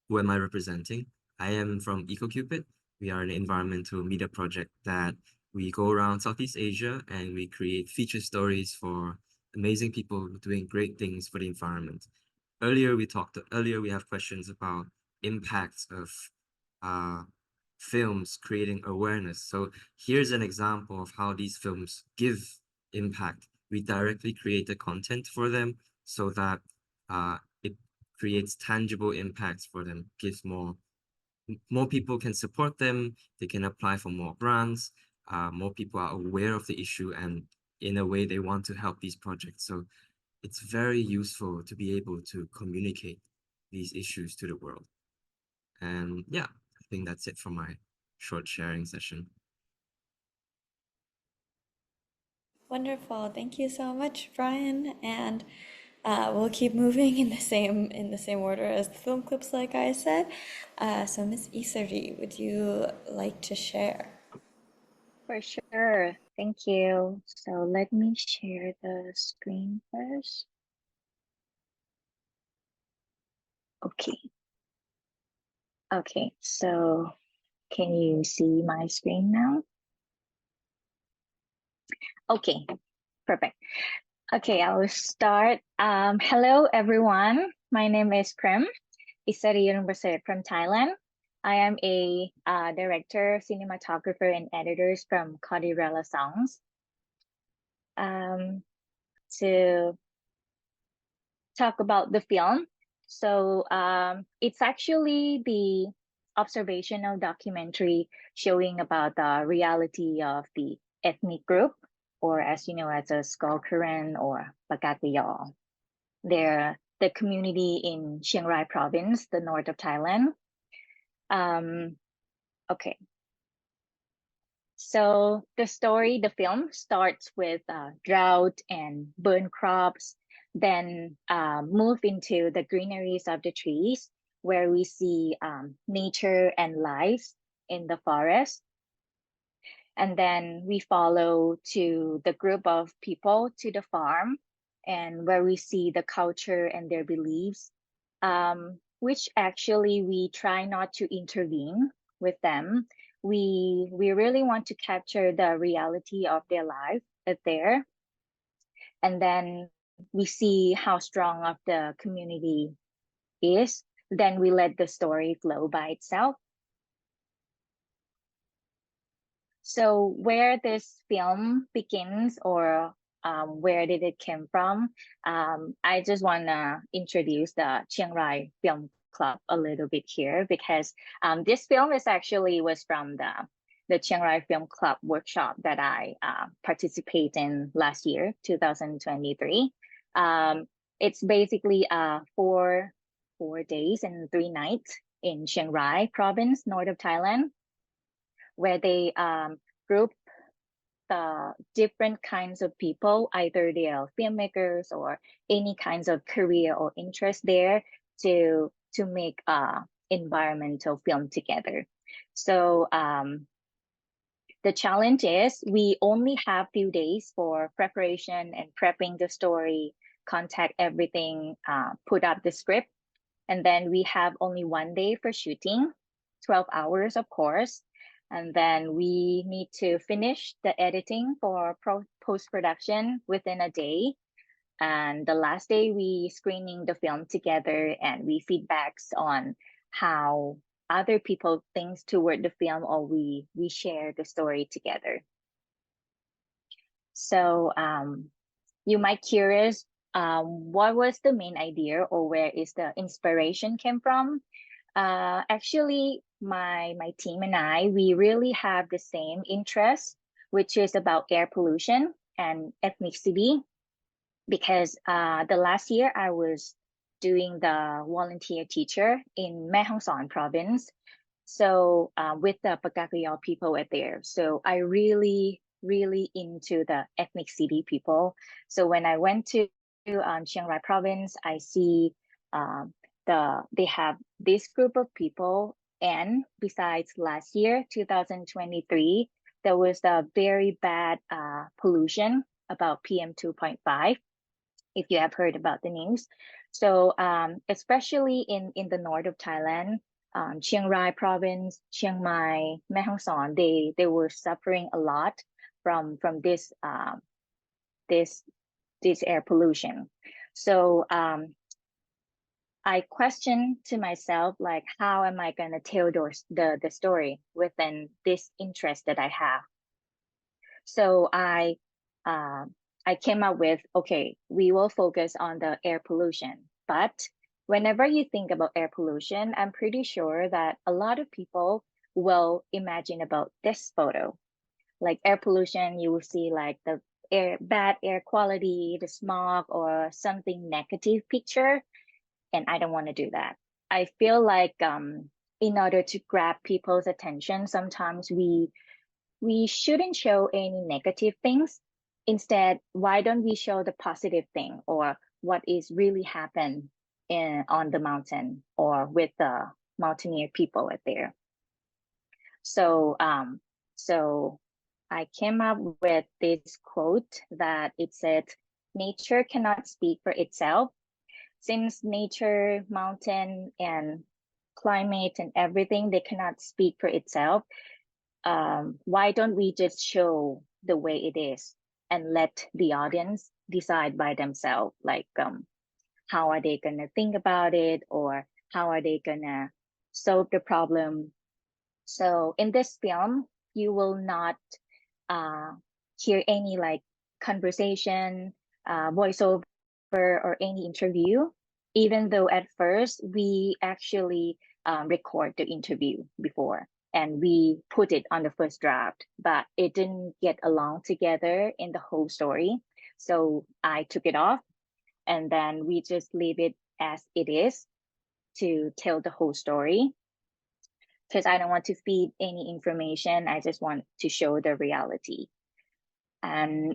who am I representing. I am from EcoCupid. We are an environmental media project that we go around Southeast Asia and we create feature stories for amazing people doing great things for the environment. Earlier we have questions about impacts of films creating awareness. So here's an example of how these films give impact. We directly create the content for them so that it creates tangible impacts for them, gives more people can support them, they can apply for more grants, more people are aware of the issue, and in a way they want to help these projects. So it's very useful to be able to communicate these issues to the world. And yeah, I think that's it for my short sharing session. Wonderful. Thank you so much, Brian. And we'll keep moving in the same order as the film clips, like I said. So Ms. Issaree, would you like to share? For sure. Thank you. So let me share the screen first. Okay. Okay, so can you see my screen now? Okay, perfect. Okay, I will start. Hello, everyone. My name is Prim Issaree Arunprasert from Thailand. I am a director, cinematographer, and editor from Kodirela Songs. To talk about the film. So it's actually the observational documentary showing about the reality of the ethnic group or as you know, as a Busakorn or Busakorn. They're the community in Chiang Rai province, the north of Thailand. Okay. So the story, the film starts with drought and burn crops, then move into the greeneries of the trees, where we see nature and life in the forest. And then we follow to the group of people to the farm, and where we see the culture and their beliefs, which actually we try not to intervene with them. We really want to capture the reality of their life there. And then we see how strong of the community is. Then we let the story flow by itself. So where this film begins, or where did it came from? I just want to introduce the Chiang Rai Film Club a little bit here, because this film is actually was from the Chiang Rai Film Club workshop that I participated in last year, 2023. It's basically 4 days and 3 nights in Chiang Rai province, north of Thailand, where they group the different kinds of people, either they are filmmakers or any kinds of career or interest there, to make environmental film together. So the challenge is we only have few days for preparation and prepping the story, contact everything, put up the script, and then we have only 1 day for shooting, 12 hours, of course. And then we need to finish the editing for post-production within a day. And the last day, we screening the film together, and we feedbacks on how other people think toward the film, or we share the story together. So you might curious, what was the main idea, or where is the inspiration came from? Actually, my team and I, we really have the same interest, which is about air pollution and ethnicity, because the last year I was doing the volunteer teacher in Mae Hong Son province, so with the Busakorn people out there. So I really into the ethnicity people. So when I went to Chiang Rai province, I see they have this group of people, and besides last year, 2023, there was a very bad pollution about PM 2.5, if you have heard about the news. So especially in the north of Thailand, Chiang Rai province, Chiang Mai, Mae Hong Son, they were suffering a lot from this air pollution. So I questioned to myself, like, how am I going to tell the story within this interest that I have? So I came up with, okay, we will focus on the air pollution. But whenever you think about air pollution, I'm pretty sure that a lot of people will imagine about this photo. Like air pollution, you will see like the bad air quality, the smog, or something negative picture. And I don't want to do that. I feel like in order to grab people's attention, sometimes we shouldn't show any negative things. Instead, why don't we show the positive thing, or what is really happened on the mountain, or with the mountaineer people out there. So so I came up with this quote that it said, "Nature cannot speak for itself. Since nature, mountain, and climate and everything, they cannot speak for itself. Why don't we just show the way it is and let the audience decide by themselves, like how are they gonna think about it, or how are they gonna solve the problem?" So in this film, you will not hear any like conversation, voiceover, or any interview, even though at first we actually record the interview before, and we put it on the first draft, but it didn't get along together in the whole story. So I took it off, and then we just leave it as it is to tell the whole story, because I don't want to feed any information. I just want to show the reality. And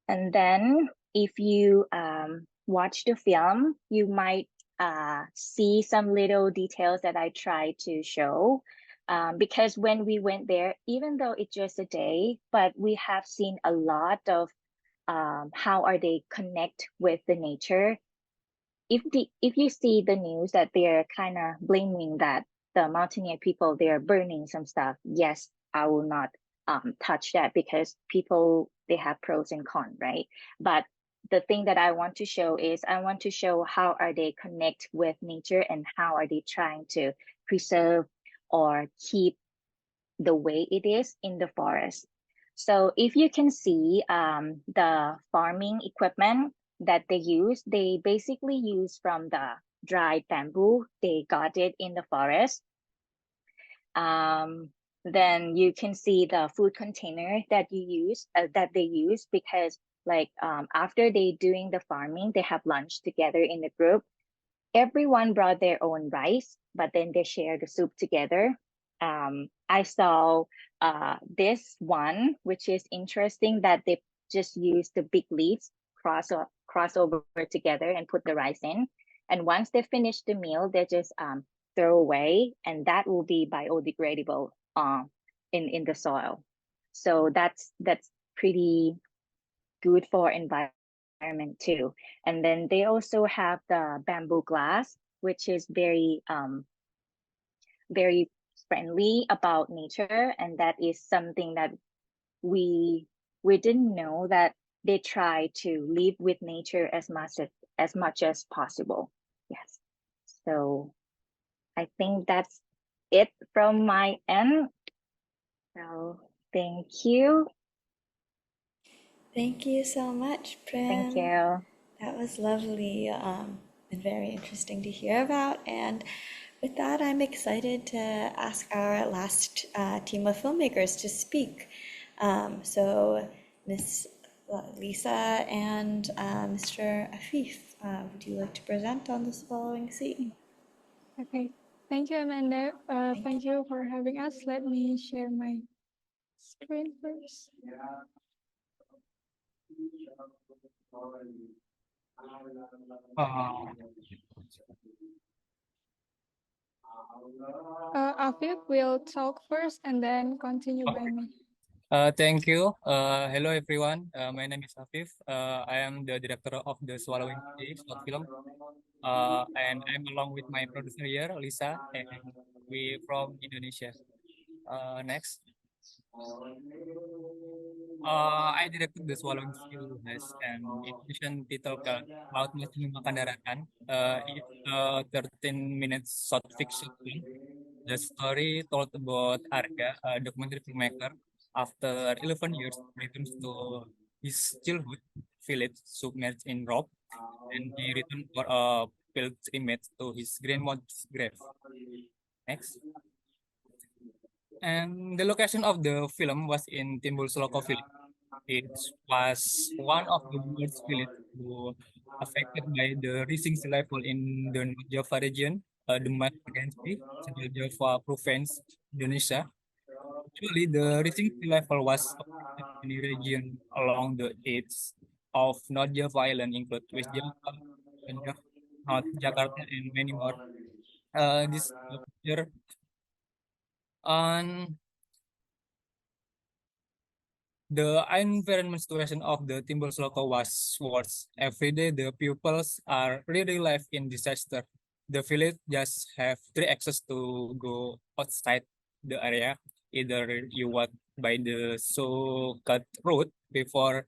then if you watch the film, you might see some little details that I try to show. Because when we went there, even though it's just a day, but we have seen a lot of how are they connect with the nature. If you see the news that they're kind of blaming that the mountaineer people, they're burning some stuff, yes, I will not touch that, because people, they have pros and cons, right? But the thing that I want to show is I want to show how are they connect with nature and how are they trying to preserve or keep the way it is in the forest. So if you can see the farming equipment that they basically use from the dried bamboo. They got it in the forest. Then you can see the food container that they use, because like after they doing the farming, they have lunch together in the group. Everyone brought their own rice, but then they share the soup together. I saw this one, which is interesting, that they just use the big leaves, cross over together and put the rice in. And once they finish the meal, they just throw away, and that will be biodegradable in the soil. So that's pretty good for environment too. And then they also have the bamboo glass, which is very very friendly about nature, and that is something that we didn't know, that they try to live with nature as much as possible. Yes. So I think that's it from my end. So thank you. Thank you so much, Prim. Thank you. That was lovely and very interesting to hear about. And with that, I'm excited to ask our last team of filmmakers to speak. So Ms. Lisa and Mr. Afif, would you like to present on this following scene? Okay, thank you, Amanda. Thank you for having us. Let me share my screen first. Afif will talk first and then continue by me. Thank you. Hello, everyone. My name is Afif. I am the director of the Swallowing Sea short film. And I'm along with my producer here, Liza, and we from Indonesia. Next. I directed the Swallowing Sea has an exhibition titled Laut Masih Makan Daratan. It's a 13 minutes short fiction film. The story told about Arga, a documentary filmmaker. After 11 years, returns to his childhood village submerged in rock, and he returned for a pilgrimage to his grandmother's grave. Next. And the location of the film was in Timbul Seloko village. It was one of the worst villages affected by the rising sea level in the North Java region, the Regency, Central Java province, Indonesia. Actually, the rising sea level was affected many regions along the edge of North Java Island, including West Java, and North Jakarta, and many more. This picture on the environment situation of the Timbul Seloko was worse. Every day, the pupils are really live in disaster. The village just have 3 access to go outside the area. Either you walk by the so-cut road before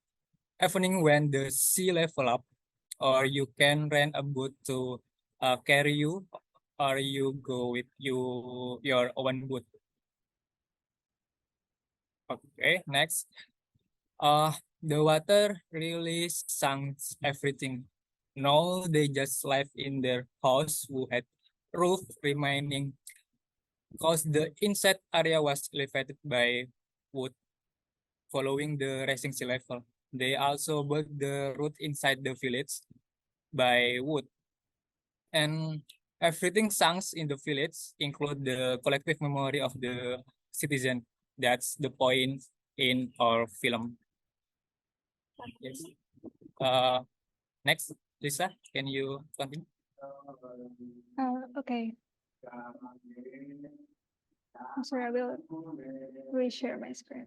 evening when the sea level up, or you can rent a boat to carry you, or you go with your own boat. Okay, next. The water really sinks everything. No, they just live in their house who had roof remaining because the inside area was elevated by wood following the rising sea level. They also built the road inside the village by wood. And everything songs in the village include the collective memory of the citizen. That's the point in our film. Yes. Next, Lisa, can you continue? Okay. I'm sorry, I will reshare my screen.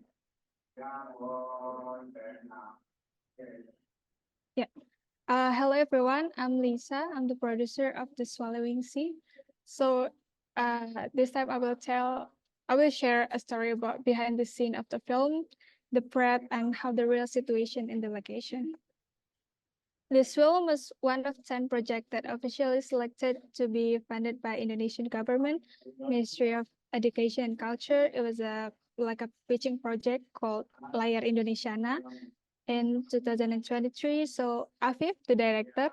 Yeah. Hello everyone, I'm Lisa. I'm the producer of The Swallowing Sea. So this time I will share a story about behind the scene of the film, the prep, and how the real situation in the location. This film was one of 10 projects that officially selected to be funded by Indonesian government, Ministry of Education and Culture. It was like a pitching project called Layar Indonesiana in 2023. So Afif, the director,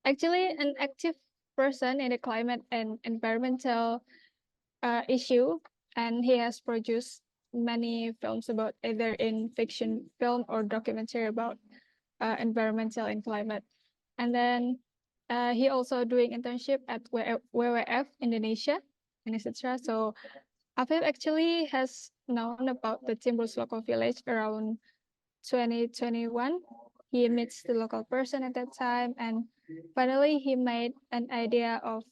actually an active person in the climate and environmental issue, and he has produced many films about either in fiction film or documentary about environmental and climate. And then he also doing internship at WWF Indonesia and etc. So Afif actually has known about the Timbul local village around 2021. He meets the local person at that time, and finally he made an idea of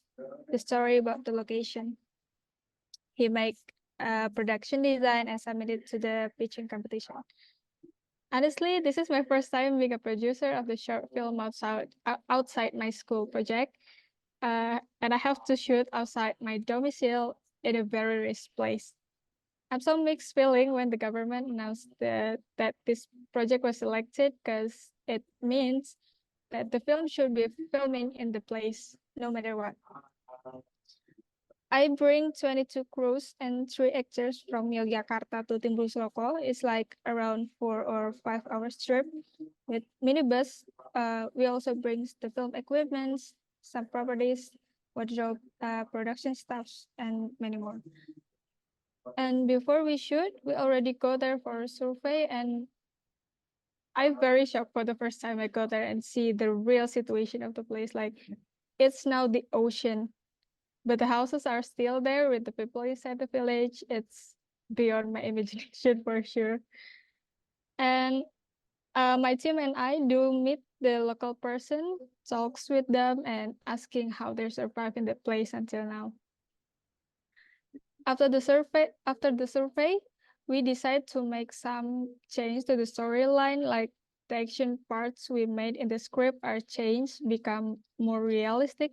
the story about the location. He made a production design and submitted to the pitching competition. Honestly, this is my first time being a producer of the short film outside my school project. And I have to shoot outside my domicile in a very risky place. I'm so mixed feeling when the government announced that this project was selected, because it means that the film should be filming in the place no matter what. I bring 22 crews and 3 actors from Yogyakarta to Timbul Sloko. It's like around 4 or 5 hours trip with minibus. We also bring the film equipment, some properties, wardrobe, production staffs, and many more. And before we shoot, we already go there for a survey, and I'm very shocked for the first time I go there and see the real situation of the place. Like, it's now the ocean, but the houses are still there with the people inside the village. It's beyond my imagination for sure. And my team and I do meet the local person, talks with them, and asking how they survive in the place until now. After the survey, we decide to make some change to the storyline, like the action parts we made in the script are changed, become more realistic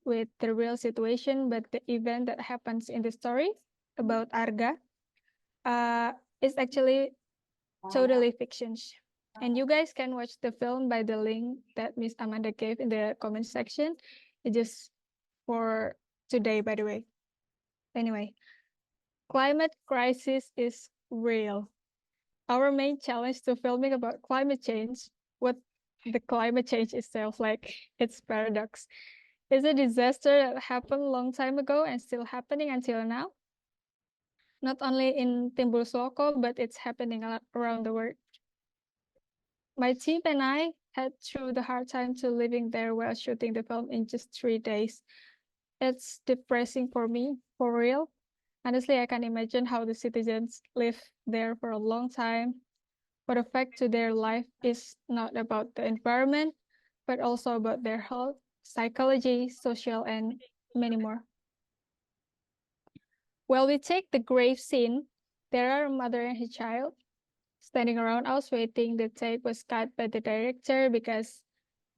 with the real situation, but the event that happens in the story about Arga is actually totally fiction. And you guys can watch the film by the link that Miss Amanda gave in the comment section. It's just for today, by the way. Anyway, climate crisis is real. Our main challenge to filming about climate change, what the climate change itself, like, it's paradox. Is a disaster that happened a long time ago and still happening until now. Not only in Timbul Sloko, but it's happening around the world. My team and I had through the hard time to living there while shooting the film in just 3 days. It's depressing for me, for real. Honestly, I can't imagine how the citizens live there for a long time. What effect to their life is not about the environment, but also about their health, psychology, social, and many more. While we take the grave scene, there are a mother and her child standing around us waiting. The tape was cut by the director because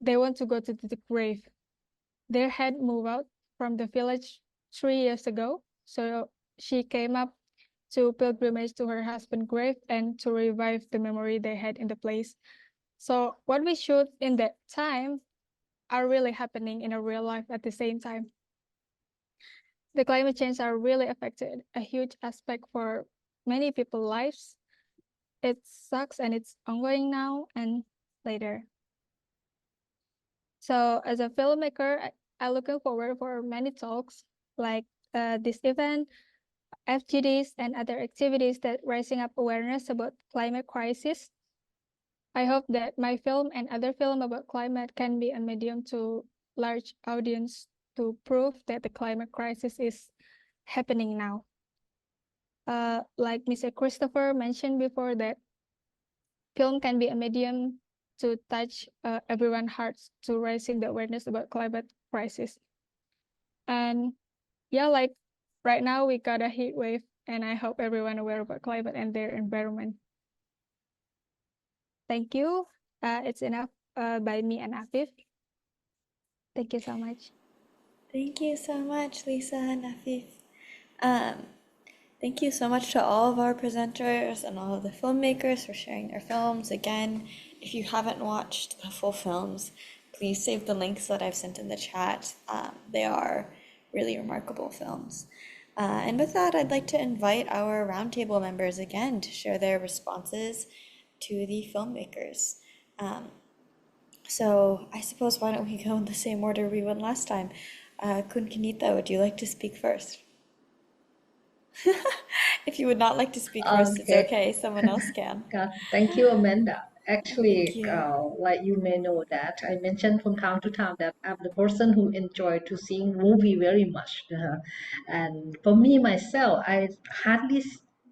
they want to go to the grave. Their had moved out from the village 3 years ago, so she came up to pilgrimage to her husband's grave and to revive the memory they had in the place. So what we shoot in that time are really happening in a real life at the same time. The climate change are really affected a huge aspect for many people's lives. It sucks and it's ongoing now and later. So as a filmmaker, I'm looking forward for many talks, like this event, FGDs, and other activities that raising up awareness about climate crisis. I hope that my film and other film about climate can be a medium to large audience to prove that the climate crisis is happening now. Like Mr. Christopher mentioned before, that film can be a medium to touch everyone's hearts to raising the awareness about climate crisis. And yeah, like right now we got a heat wave, and I hope everyone aware about climate and their environment. Thank you. It's enough by me and Afif. Thank you so much. Thank you so much, Lisa and Afif. Thank you so much to all of our presenters and all of the filmmakers for sharing their films. Again, if you haven't watched the full films, please save the links that I've sent in the chat. They are really remarkable films. And with that, I'd like to invite our roundtable members again to share their responses to the filmmakers. So I suppose why don't we go in the same order we went last time? Kun Kanita, would you like to speak first? If you would not like to speak first, it's okay. Someone else can. Thank you, Amanda. Thank Actually, you. like you may know that I mentioned from time to time that I'm the person who enjoy to seeing movie very much. And for me myself, I hardly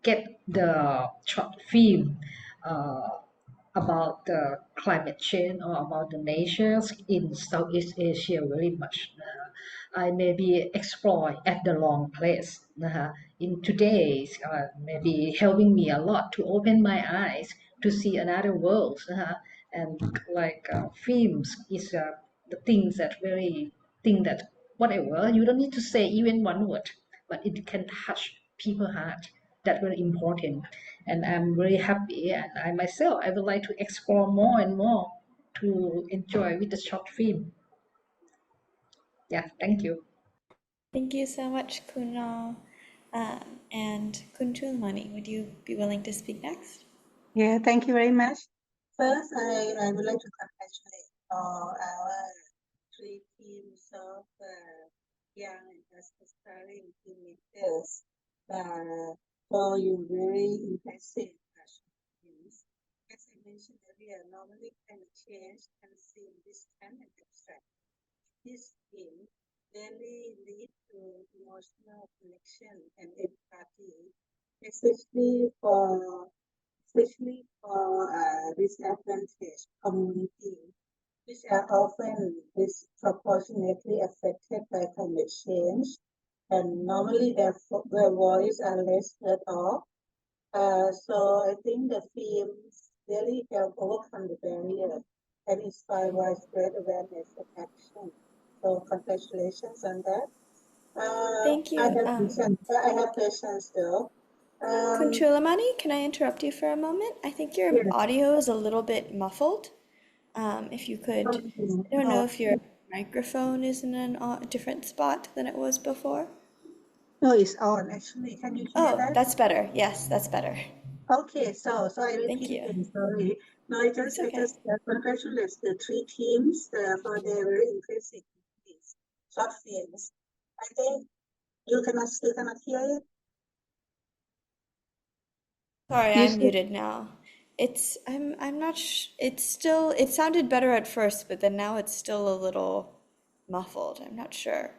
get the short film uh, about the climate change or about the natures in Southeast Asia very much. I maybe explore at the wrong place. In today's, maybe helping me a lot to open my eyes to see another world. And like films is the things that very thing that whatever you don't need to say even one word, but it can touch people's heart. That's very important, and I'm very happy. And I myself, I would like to explore more and more to enjoy with the short film. Yeah, thank you. Thank you so much, Kunal. And Kun Chulmani, would you be willing to speak next? Yeah, thank you very much. First, I would like to congratulate all our three teams of young and aspiring filmmakers for your very impressive films. As I mentioned earlier, normally climate change can seem distant and abstract. This film really lead to emotional connection and empathy, especially for disadvantaged communities, which are often disproportionately affected by climate change, and normally their voice are less heard of. So I think the films really help overcome the barrier and inspire widespread awareness and action. So congratulations on that. Thank you. I have questions though. Kun Chulmani, can I interrupt you for a moment? I think your audio is a little bit muffled. If you could, I don't know if your microphone is in a different spot than it was before. No, it's on actually. Can you hear that? That's better. Yes, that's better. Okay, so I repeat again. Sorry. No, I just congratulate the three teams for their very impressive short films. I think you still cannot hear it. Sorry, I'm muted now. I'm not it sounded better at first, but then now it's still a little muffled. I'm not sure.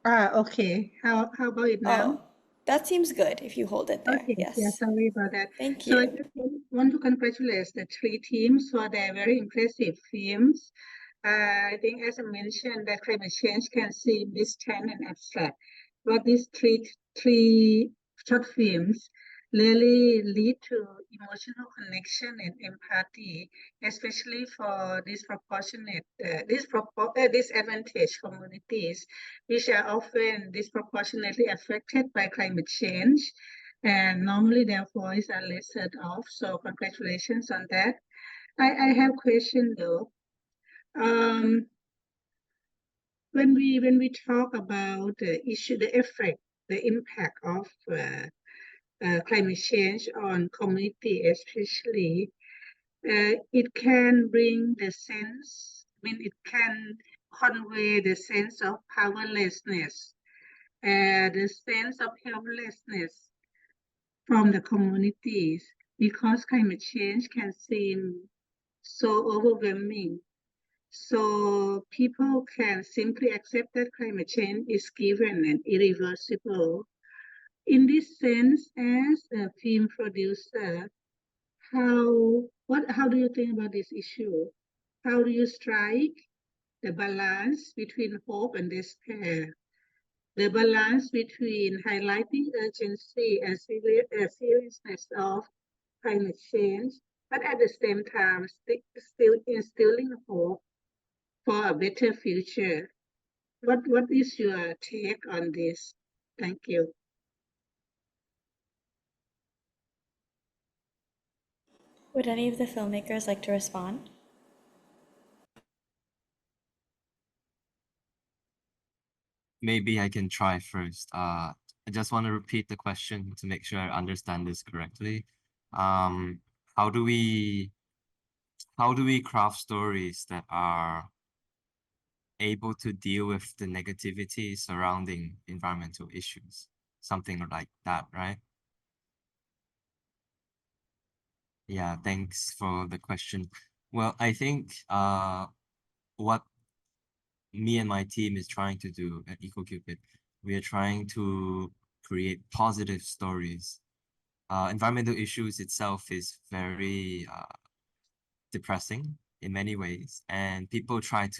Okay. How about it now? Oh, that seems good if you hold it there. Okay. Yes. Yeah, sorry about that. Thank So I you. just want to congratulate the three teams for their very impressive films. I think, as I mentioned, that climate change can seem distant and abstract, but these three short films really lead to emotional connection and empathy, especially for disadvantaged communities, which are often disproportionately affected by climate change, and normally their voice are less heard of. So congratulations on that. I have a question though. When we talk about the issue, the effect, the impact of climate change on community, especially, it can bring the sense. I mean, it can convey the sense of powerlessness the sense of helplessness from the communities because climate change can seem so overwhelming. So people can simply accept that climate change is given and irreversible. In this sense, as a film producer, how do you think about this issue? How do you strike the balance between hope and despair? The balance between highlighting urgency and seriousness of climate change, but at the same time still instilling hope for a better future. What is your take on this? Thank you. Would any of the filmmakers like to respond? Maybe I can try first. I just want to repeat the question to make sure I understand this correctly. Um, how do we craft stories that are able to deal with the negativity surrounding environmental issues? Something like that, right? Yeah, thanks for the question. Well, I think what me and my team is trying to do at EcoCupid, we are trying to create positive stories. Environmental issues itself is very depressing in many ways, and people tend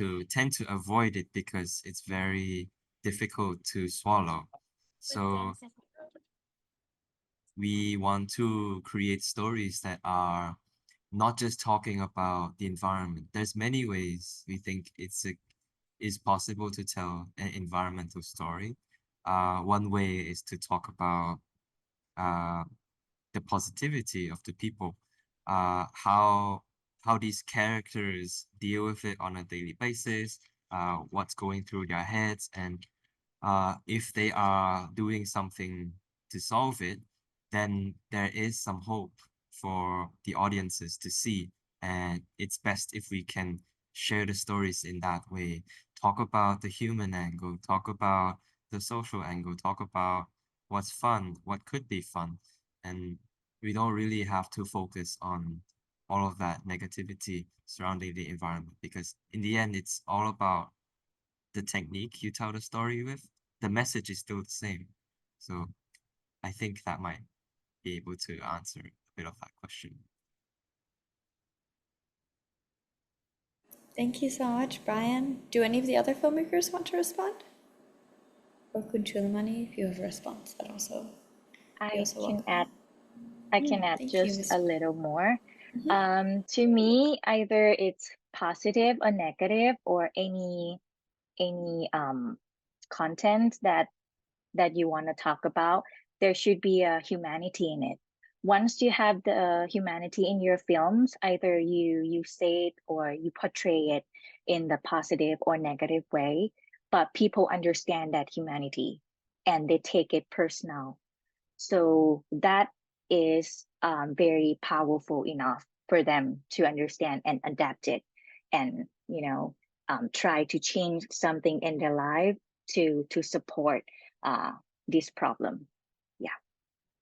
to avoid it because it's very difficult to swallow. So we want to create stories that are not just talking about the environment. There's many ways we think is possible to tell an environmental story. One way is to talk about the positivity of the people, how these characters deal with it on a daily basis, what's going through their heads, and if they are doing something to solve it, then there is some hope for the audiences to see. And it's best if we can share the stories in that way. Talk about the human angle, talk about the social angle, talk about what's fun, what could be fun. And we don't really have to focus on all of that negativity surrounding the environment, because in the end, it's all about the technique you tell the story with. The message is still the same. So I think that might be able to answer a bit of that question. Thank you so much, Brian. Do any of the other filmmakers want to respond? Or Kunchulamani, if you have a response, that also. I can add Thank you, just Ms. a little more. To me, either it's positive or negative, or any content that you want to talk about, there should be a humanity in it. Once you have the humanity in your films, either you say it or you portray it in the positive or negative way, but people understand that humanity and they take it personal. So that is very powerful enough for them to understand and adapt it, and try to change something in their life to support this problem. Yeah,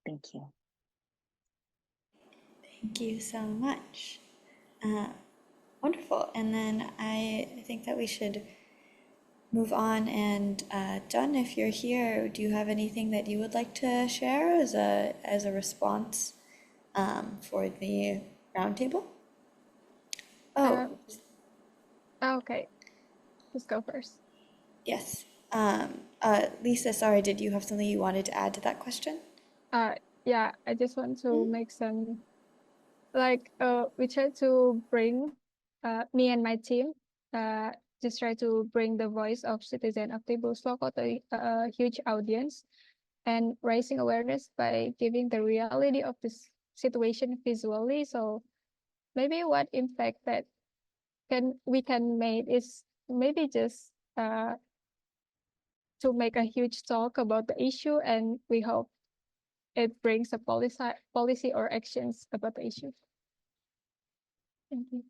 thank you. Thank you so much. Wonderful. And then I think that we should move on. And John, if you're here, do you have anything that you would like to share as a response for the roundtable? Oh, Okay, let's go first. yes. Lisa, sorry, did you have something you wanted to add to that question? Yeah, I just want to make some, we try to bring, me and my team, just try to bring the voice of citizen of Tibul Sloko to a huge audience, and raising awareness by giving the reality of this situation visually. So maybe what impact that we can make is maybe just to make a huge talk about the issue, and we hope it brings a policy or actions about the issue. Thank you.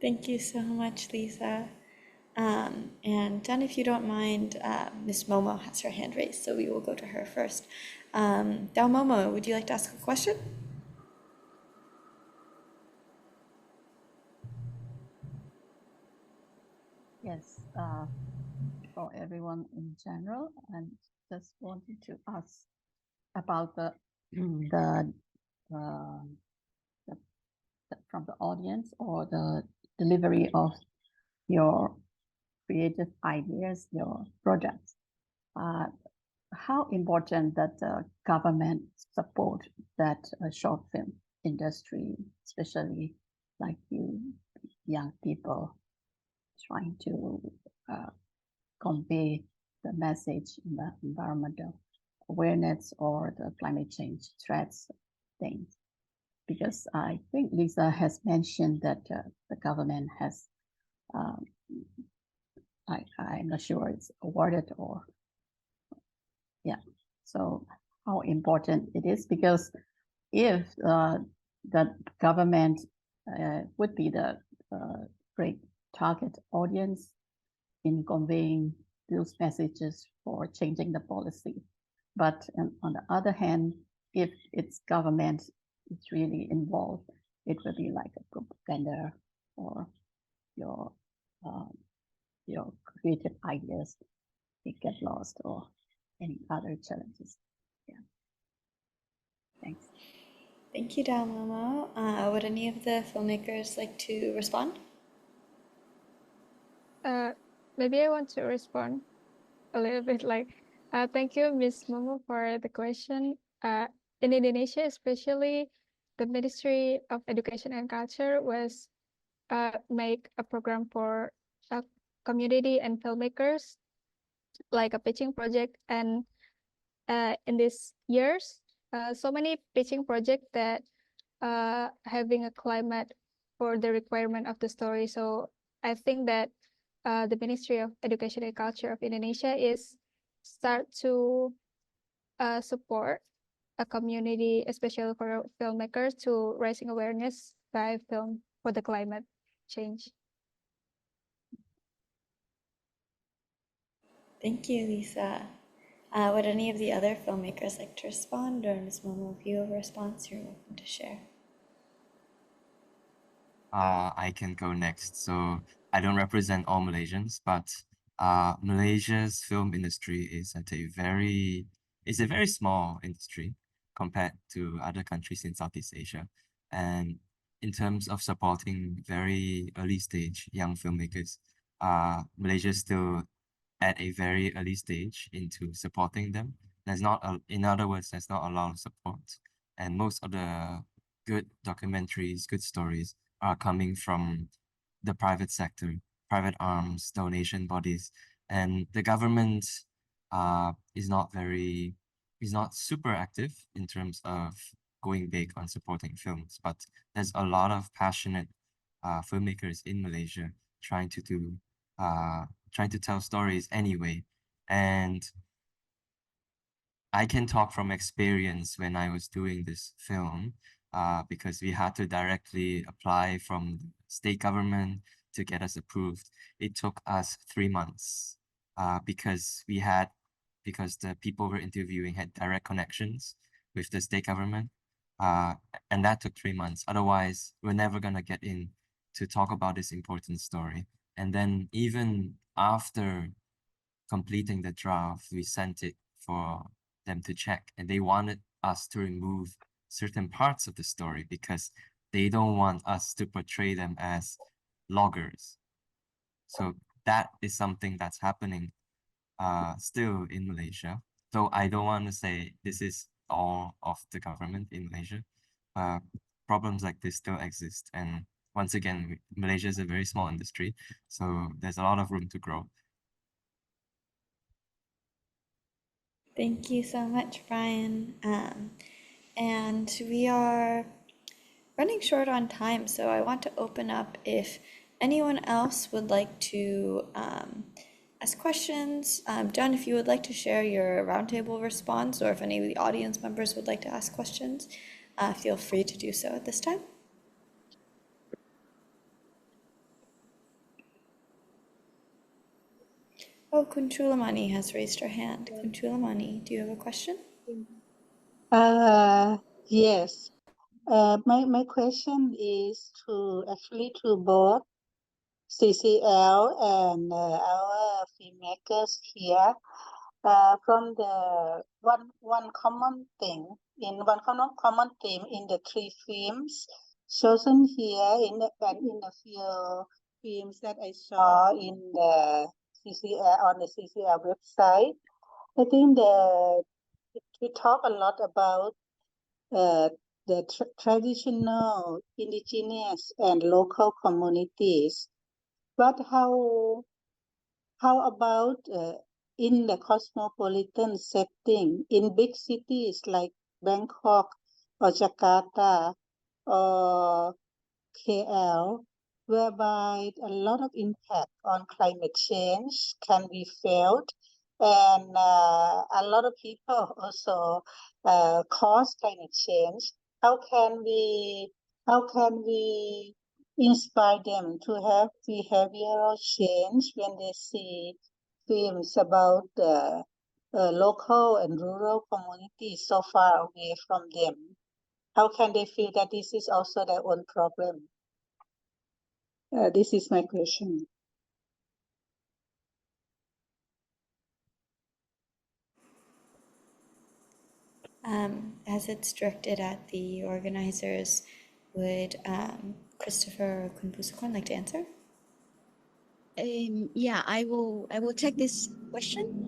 Thank you so much, Lisa. And John, if you don't mind, Miss Momo has her hand raised, so we will go to her first. Dao Momo, would you like to ask a question? Yes, for everyone in general, and just wanted to ask about the the, uh, from the audience or the delivery of your creative ideas, your projects. How important that the government support that short film industry, especially like you young people trying to convey the message in the environmental awareness or the climate change threats things. Because I think Liza has mentioned that the government has, I'm not sure it's awarded or, yeah. So how important it is, because if the government would be the great target audience in conveying those messages for changing the policy. But on the other hand, if it's government is really involved, it will be like a propaganda or your creative ideas, it get lost or any other challenges. Yeah. Thanks. Thank you, Dao Momo. Would any of the filmmakers like to respond? Maybe I want to respond a little bit like, thank you, Ms. Momo, for the question. In Indonesia, especially, the Ministry of Education and Culture was make a program for community and filmmakers, like a pitching project. And in these years, so many pitching projects that having a climate for the requirement of the story. So I think that the Ministry of Education and Culture of Indonesia is start to support a community, especially for filmmakers, to raising awareness by film for the climate change. Thank you, Lisa. Would any of the other filmmakers like to respond, or Ms. Momo, if you have a response, you're welcome to share. I can go next. So I don't represent all Malaysians, but Malaysia's film industry is a very small industry compared to other countries in Southeast Asia. And in terms of supporting very early stage young filmmakers, Malaysia is still at a very early stage into supporting them. In other words, there's not a lot of support. And most of the good documentaries, good stories are coming from the private sector, private arms, donation bodies, and the government is not super active in terms of going big on supporting films, but there's a lot of passionate filmmakers in Malaysia trying to tell stories anyway. And I can talk from experience when I was doing this film, because we had to directly apply from the state government to get us approved. It took us 3 months because the people we're interviewing had direct connections with the state government. And that took 3 months. Otherwise, we're never gonna get in to talk about this important story. And then even after completing the draft, we sent it for them to check, and they wanted us to remove certain parts of the story because they don't want us to portray them as loggers. So that is something that's happening still in Malaysia. Though I don't want to say this is all of the government in Malaysia. Problems like this still exist. And once again, Malaysia is a very small industry, so there's a lot of room to grow. Thank you so much, Brian. And we are running short on time, so I want to open up if anyone else would like to ask questions. John, if you would like to share your roundtable response, or if any of the audience members would like to ask questions, feel free to do so at this time. Oh, Kunchulamani has raised her hand. Kunchulamani, do you have a question? Yes. My question is to both CCL and our filmmakers here. From the one common thing one common theme in the three films chosen here in the few films that I saw in the CCL on the CCL website. I think we talk a lot about uh, the traditional indigenous and local communities, but how about in the cosmopolitan setting in big cities like Bangkok or Jakarta or KL, whereby a lot of impact on climate change can be felt, and a lot of people also cause climate change. How can we inspire them to have behavioral change when they see films about local and rural communities so far away from them? How can they feel that this is also their own problem? This is my question. As it's directed at the organizers, would Christopher or Kun Busakorn like to answer? Yeah, I will take this question.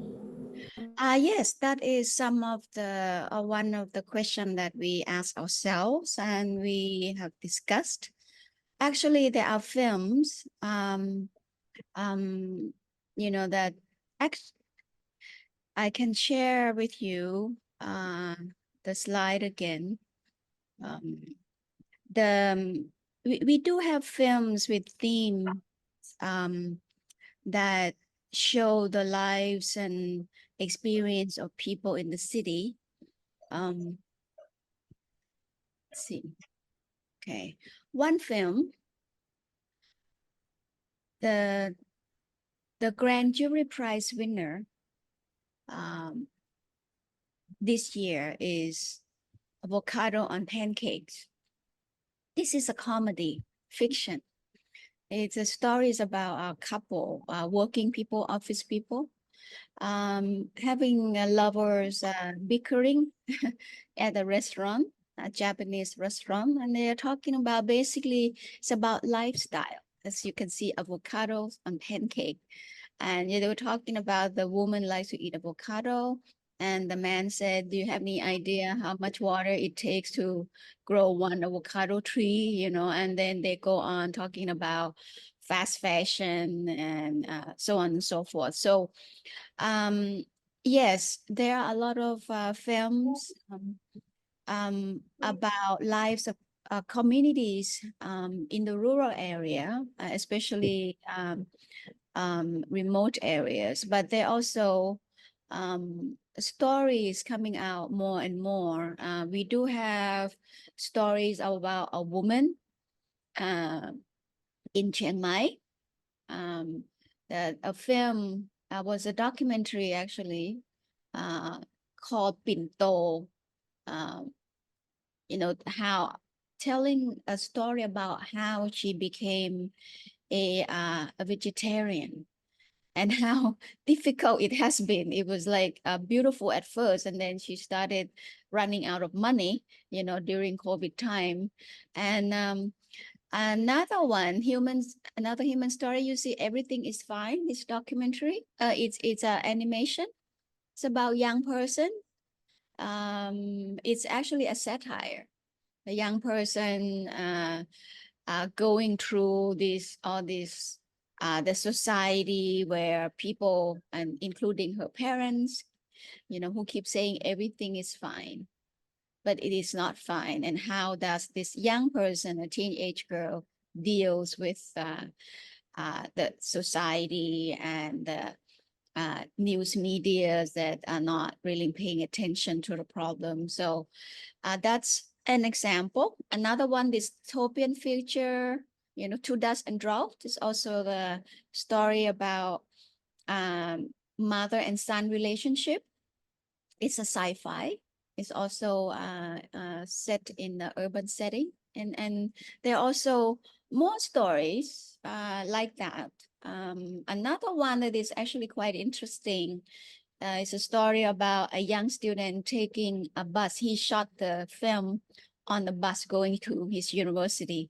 Yes, that is some of the one of the question that we ask ourselves and we have discussed. Actually, there are films, that I can share with you the slide again. We do have films with themes that show the lives and experience of people in the city. Let's see. Okay, one film, the Grand Jury Prize winner this year is Avocado on Pancakes. This is a comedy fiction. It's a stories about a couple, working people, office people, having lovers bickering at a restaurant, a Japanese restaurant, and they are talking about basically it's about lifestyle. As you can see, avocados on pancake, and they were talking about the woman likes to eat avocado, and the man said, "Do you have any idea how much water it takes to grow one avocado tree?" And then they go on talking about fast fashion and so on and so forth. So yes, there are a lot of films about lives of communities in the rural area, especially remote areas, but there are also stories coming out more and more. We do have stories about a woman in Chiang Mai. A film was a documentary actually called Pinto. How telling a story about how she became a vegetarian and how difficult it has been. It was like beautiful at first, and then she started running out of money, during COVID time. And another human story. You see, Everything is Fine. This documentary. It's an animation. It's about young person. It's actually a satire. A young person going through the society where people, and including her parents, who keep saying everything is fine, but it is not fine. And how does this young person, a teenage girl, deals with the society and the news media that are not really paying attention to the problem. So that's an example. Another one, dystopian future, To Dust and Drought, is also the story about mother and son relationship. It's a sci-fi. It's also set in the urban setting, and there are also more stories like that. Another one that is actually quite interesting is a story about a young student taking a bus. He shot the film on the bus going to his university,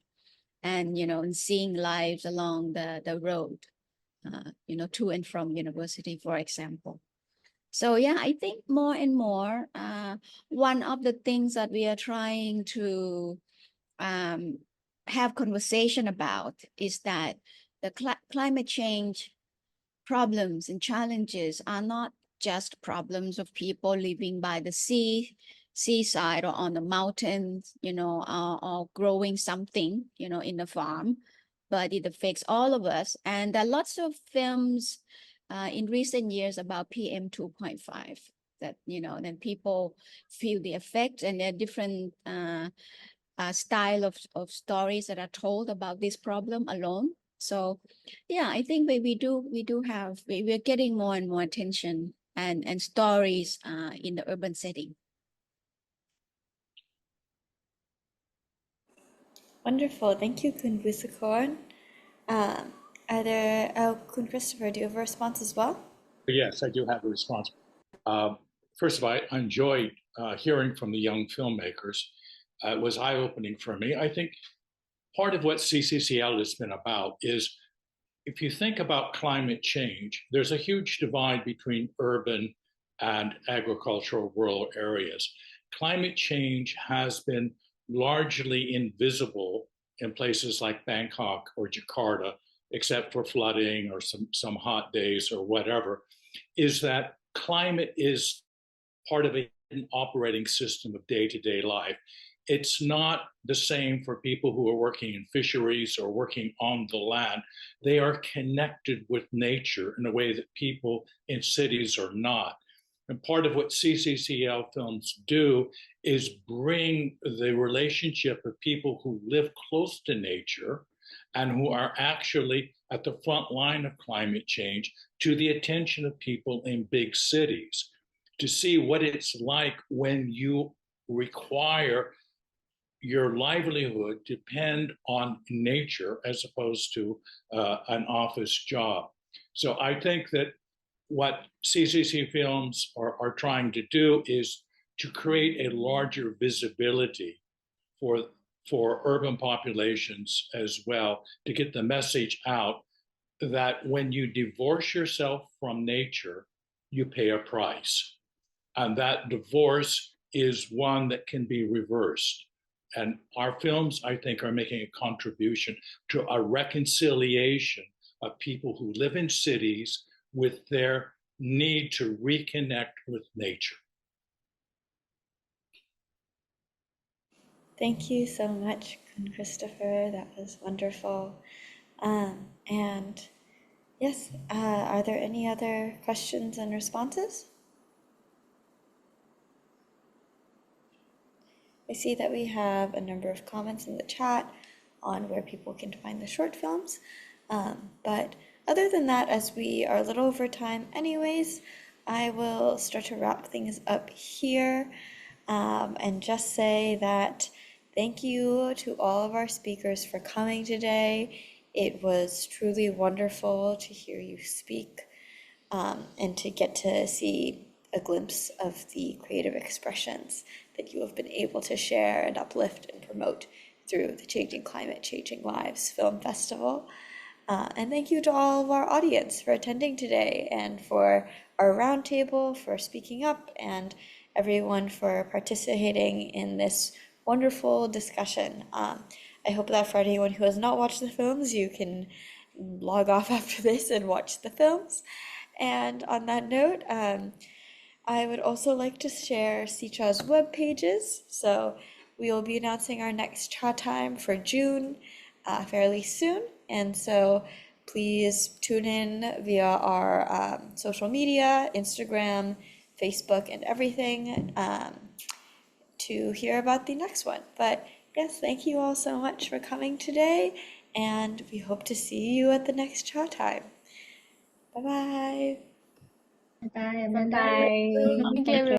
and and seeing lives along the road, to and from university, for example. So yeah, I think more and more, one of the things that we are trying to have conversation about is that the climate change problems and challenges are not just problems of people living by the seaside or on the mountains, or growing something, in the farm, but it affects all of us. And there are lots of films in recent years about PM 2.5 that, then people feel the effect, and there are different style of stories that are told about this problem alone. So yeah, I think we're getting more and more attention and stories in the urban setting. Wonderful. Thank you, Kun Busakorn. Kun Christopher, do you have a response as well? Yes, I do have a response. First of all, I enjoyed hearing from the young filmmakers. It was eye-opening for me. I think part of what CCCL has been about is, if you think about climate change, there's a huge divide between urban and agricultural rural areas. Climate change has been largely invisible in places like Bangkok or Jakarta, except for flooding or some hot days or whatever, is that climate is part of an operating system of day-to-day life. It's not the same for people who are working in fisheries or working on the land. They are connected with nature in a way that people in cities are not. And part of what CCCL films do is bring the relationship of people who live close to nature and who are actually at the front line of climate change to the attention of people in big cities, to see what it's like when you require your livelihood depend on nature as opposed to an office job. So I think that what CCC films are trying to do is to create a larger visibility for urban populations as well, to get the message out that when you divorce yourself from nature, you pay a price. And that divorce is one that can be reversed. And our films, I think, are making a contribution to a reconciliation of people who live in cities with their need to reconnect with nature. Thank you so much, Christopher. That was wonderful. And yes, are there any other questions and responses? I see that we have a number of comments in the chat on where people can find the short films. But other than that, as we are a little over time anyways, I will start to wrap things up here and just say that thank you to all of our speakers for coming today. It was truly wonderful to hear you speak and to get to see a glimpse of the creative expressions that you have been able to share and uplift and promote through the Changing Climate, Changing Lives Film Festival. And thank you to all of our audience for attending today, and for our roundtable, for speaking up, and everyone for participating in this wonderful discussion. I hope that for anyone who has not watched the films, you can log off after this and watch the films. And on that note, I would also like to share SEACHA's web pages. So we will be announcing our next CHA time for June fairly soon. And so please tune in via our social media, Instagram, Facebook, and everything to hear about the next one. But yes, thank you all so much for coming today, and we hope to see you at the next CHA time. Bye-bye. Bye, Bye. Thank you, everyone.